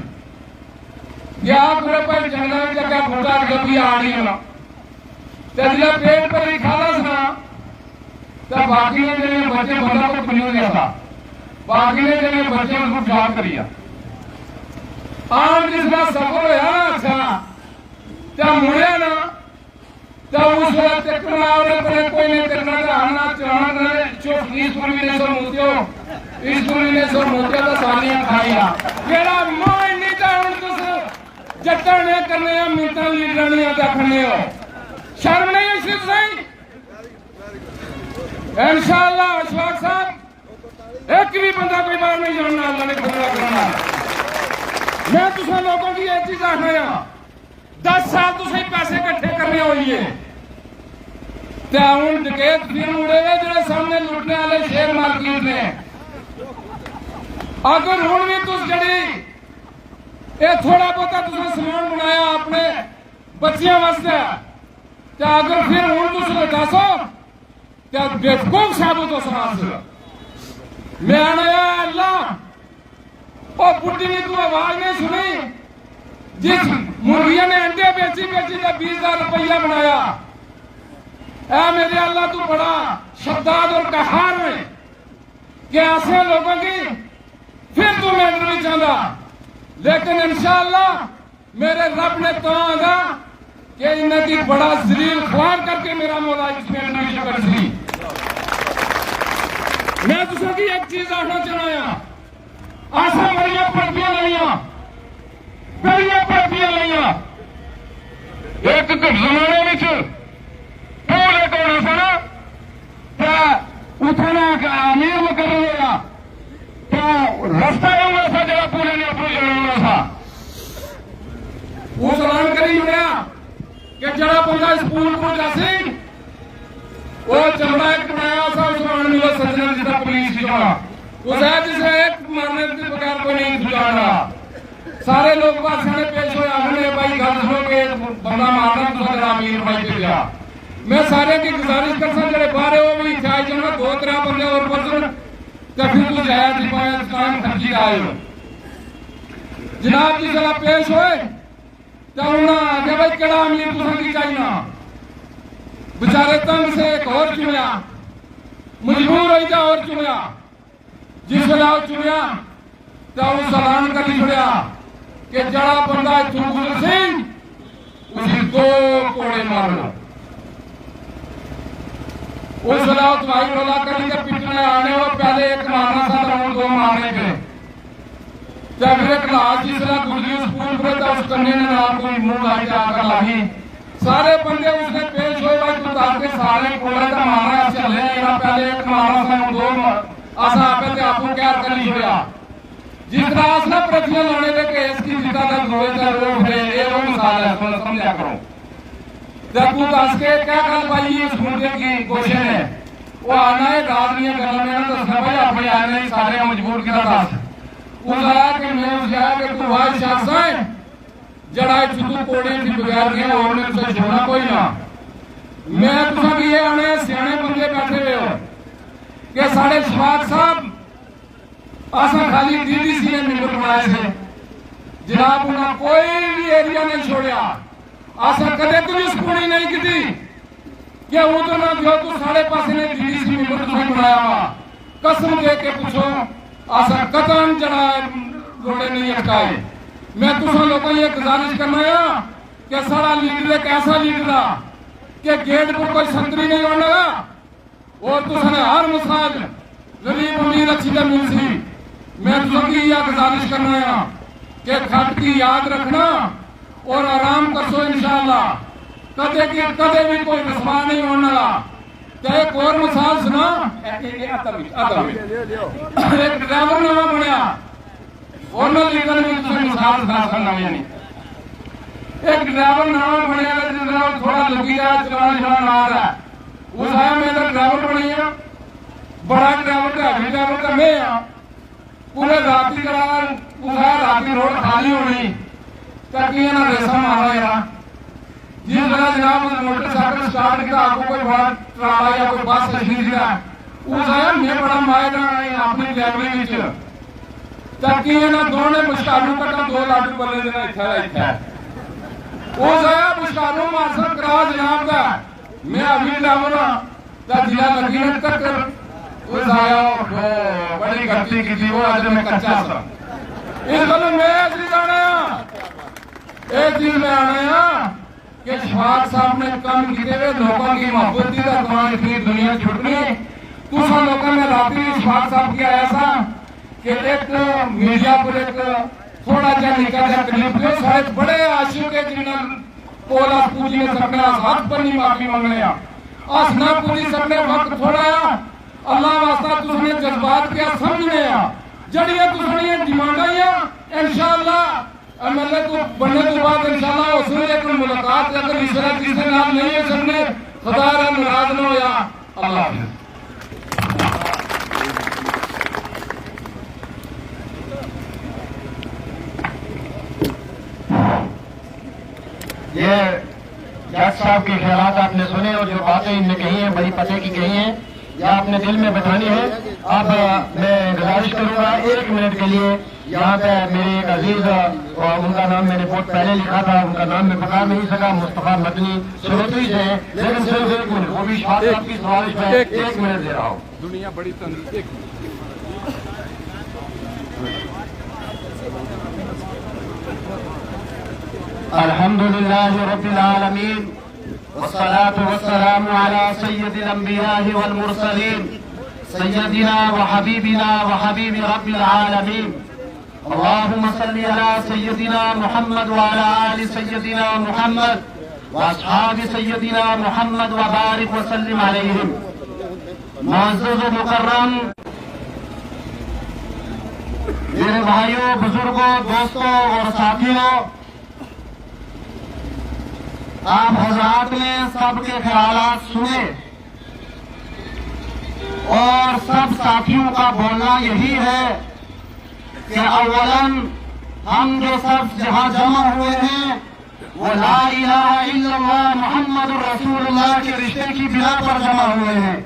या पूरे पर जंगल में जगह भूटा कभी आ रही है ना तेरा पेट पर ही खाना था तब बाकी ने जब बच्चे बंदा को पनियो दिया था बाकी ने जब बच्चे उसको प्यार करिया आम जिसका सफर है अच्छा जब मुड़े ना तब उस वक्त टेकना और कोई नहीं टेकना का आना चढ़ाना चुप ईश्वर भी ने सो मोतियो तो सालियां खाइया जेड़ा मोह नहीं जान तुस जट्टा ने करने मिंटा लीडरानियां देखने हो शर्म नहीं है सिर्फ सही इंशाअल्लाह अशफाक साहब एक भी बंदा कोई बार नहीं जानना अल्लाह ने खुदा करना। मैं तुसा लोगों की एक चीज आखना 10 साल तुसे पैसे इकट्ठे करने दुनिया हुई है ते हुण डकैत फिर मुड़े ने जेड़े सामने लुटने वाले शेयर मार्केट ने अगर हुण भी तुस जड़ी ये थोड़ा बहुता तुसें समान बनाया अपने बच्चियां वास्ते ते अगर फिर हुण तुस दसो ते बेवकूफ साबित हो समाज मैं आया अल्लाह ओ बुढ़ी ने तू आवाज नहीं सुनी जिस मुर्गिया ने अंडे बेची बेची ने 20,000 रुपया बनाया ऐ मेरे अल्लाह तू बड़ा शद्दाद और कहार है कि ऐसे लोगों की फिर तू मैं नहीं चाहता लेकिन इंशाअल्लाह मेरे रब ने तो आगा कि इनकी बड़ा जलील ख्वार करके मेरा मौला इसमें नहीं कर सी मैं तुझे की एक चीज आखना चाहना आसा बड़िया भर्तियां लिया एक जमाने में पूरे कौन सा उठना अमीर मुकर्रर तो रास्ता होगा था जरा पूरे ने अपने जाना था वो सलाम करी जुड़िया कि जरा बंदा स्कूल को जासी वो चमड़ा एक बनाया सा उसमें मिला सज्जन जितना पुलिस जोड़ा उस जिसे एक मारने के बगैर कोई नहीं गुजारा सारे लोग पास ने पेश हुए हमने भाई घर सुनो के बंदा मारना तो जरा अमीर भाई पे जा मैं सारे की गुजारिश कर सकता जड़े बाहर है वो भी चाहे जो 2-3 बंदे और पर्सन तो फिर तू जाया दिखाया टाइम खर्ची आए हो जनाब जी जरा पेश हुए तो उन्हें आगे भाई केड़ा अमीर तुझे की चाहिए बेचारे तंग से एक और चुनिया मजबूर हो जा और चुनिया जिस वेला चुनिया तो उस ऐलान कर छुड़िया कि जड़ा बंदा इथों गुजर सिंह उसी 2 कोड़े मारो उस वेला भाई रोला करके पिटने आने वो पहले एक मारना था तो 2 मारने पे जब एक लाश जिसला गुजरी स्कूल पर तो उस कन्या ने नाम कोई मुंह लाई जाकर लाही सारे बंदे उसने पेश हुए भाई तू ताके सारे कोड़े का मारना चले ना पहले एक मारना था 2 आसा आपे ते आपको क्या कर ली होया जिस तरह असना प्रतियां लाने दे केस की जिता दा गोए दा रोक है ये वो मिसाल है थोड़ा समझा करो जब तू दस के क्या गल पाई इस मुद्दे की कोशिश है वो आना है आदमी गल में तो सब अपने आने ही सारे मजबूर किया दस उस आया कि मैं उस आया कि तू वाई शख्स है जड़ा चुतू कोड़े की बगैर गया और ने तुझे छोड़ा कोई ना मैं तुझे भी ये आने सियाने बंदे बैठे हुए हो कि साढ़े शफाक साहब आसा खाली डीडीसी ने मिलकर बनाए थे जनाब उन्हें कोई भी एरिया नहीं छोड़िया आसा कदे कोई स्कूली नहीं की क्या वो तो ना दियो तू साढ़े पासे ने डीडीसी मिलकर तुझे बनाया हुआ कसम दे के पूछो आसा कतन जड़ा रोड़े नहीं अटकाए मैं तुझे लोगों ये गुजारिश करना है कि सारा लीडर एक ऐसा लीडर कि गेट पर कोई संतरी नहीं होने और तुझे हर मसाज गरीब अमीर अच्छी तरह मिल सी मैं तुझे यह गुजारिश करना है कि खत की याद रखना और आराम करसो इंशाअल्लाह कदे की कदे भी कोई रसवा नहीं होने वाला तो एक और मिसाल सुना एक ड्राइवर नवा बनया और लीडर भी तुझे मिसाल सुना नहीं एक ड्राइवर नवा बनया जिसका थोड़ा लगी जाए चलाना ना रहा उस आया मेरा ड्राइवर बनिया बड़ा ड्राइवर का हैवी ड्राइवर का मैं पूरे राती करा पूरा राती रोड खाली होनी ताकि ना रेसा मारा यार जिस तरह जनाब मोटरसाइकिल स्टार्ट किया आपको कोई बड़ा ट्राला या कोई बस खींच रहा उस आया मैं बड़ा मायना अपनी ड्राइवरी में ताकि ना दोनों मुश्कालू कटा 2 लाख बल्ले देना इतना उस आया मुश्कालू मार्शल करा जनाब का मैं अभी ड्राइवर का जिला लगी तक उस आया बड़ी गलती की थी वो आज मैं कच्चा सा इस गल में असली जाना एक चीज में आना कि शफाक साहब ने कम किए हुए लोगों की मोहब्बत की दरमान इतनी दुनिया छुटनी तुसा लोगों ने रात्रि शफाक साहब किया ऐसा कि एक मीडिया पर एक थोड़ा जा निका जा क्लिप जो शायद बड़े आशिक है जिन्होंने पोला पूजी ने सकने हाथ पर नहीं माफी मांगने आस ना पूजी सकने वक्त थोड़ा अल्लाह वास्ता तुझने जज्बात क्या समझने जड़िया तुझने डिमांड इंशाअल्लाह एमएलए को बनने के बाद इंशाल्लाह उसमें एक मुलाकात अगर इस तरह किसी नाम नहीं है सबने खुदा नाराज न हो या अल्लाह हाफिज़। ये जज साहब के ख्यालात आपने सुने और जो बातें इनने कही हैं बड़ी पते की कही हैं, या आपने दिल में बैठानी है। अब मैं गुजारिश करूंगा 1 मिनट के लिए, यहाँ पे मेरे एक अजीज और उनका नाम मैंने बहुत पहले लिखा था, उनका नाम मैं बता नहीं सका, मुस्तफा मदनी सरोत्री से, लेकिन सिर्फ 1 मिनट, वो भी शाह साहब की सवारिश में 1 मिनट दे रहा हूँ। दुनिया बड़ी तंग अल्हम्दुलिल्लाह रब्बिल आलमीन वस्सलातु वस्सलामु अला सय्यदिल अंबिया'i वल मुरसलीन सय्यदिना व हबीबी रब्बिल आलमीन अल्लाहुम्मा सल्लि अला सय्यदिना मुहम्मद व अला आलि सय्यदिना मुहम्मद व अस्हाबि सय्यदिना मुहम्मद व बारिक व सल्लिम अलैहिम। मुअज़्ज़ज़ व मुकर्रम मेरे भाइयों, बुजुर्गों, दोस्तों और साथियों, आप हजरात ने सबके ख्यालात सुने और सब साथियों का बोलना यही है कि अव्वलन हम जो सब जहां जमा हुए हैं वो ला इलाहा इल्लल्लाह मुहम्मदुर रसूलुल्लाह के रिश्ते की बिना पर जमा हुए हैं।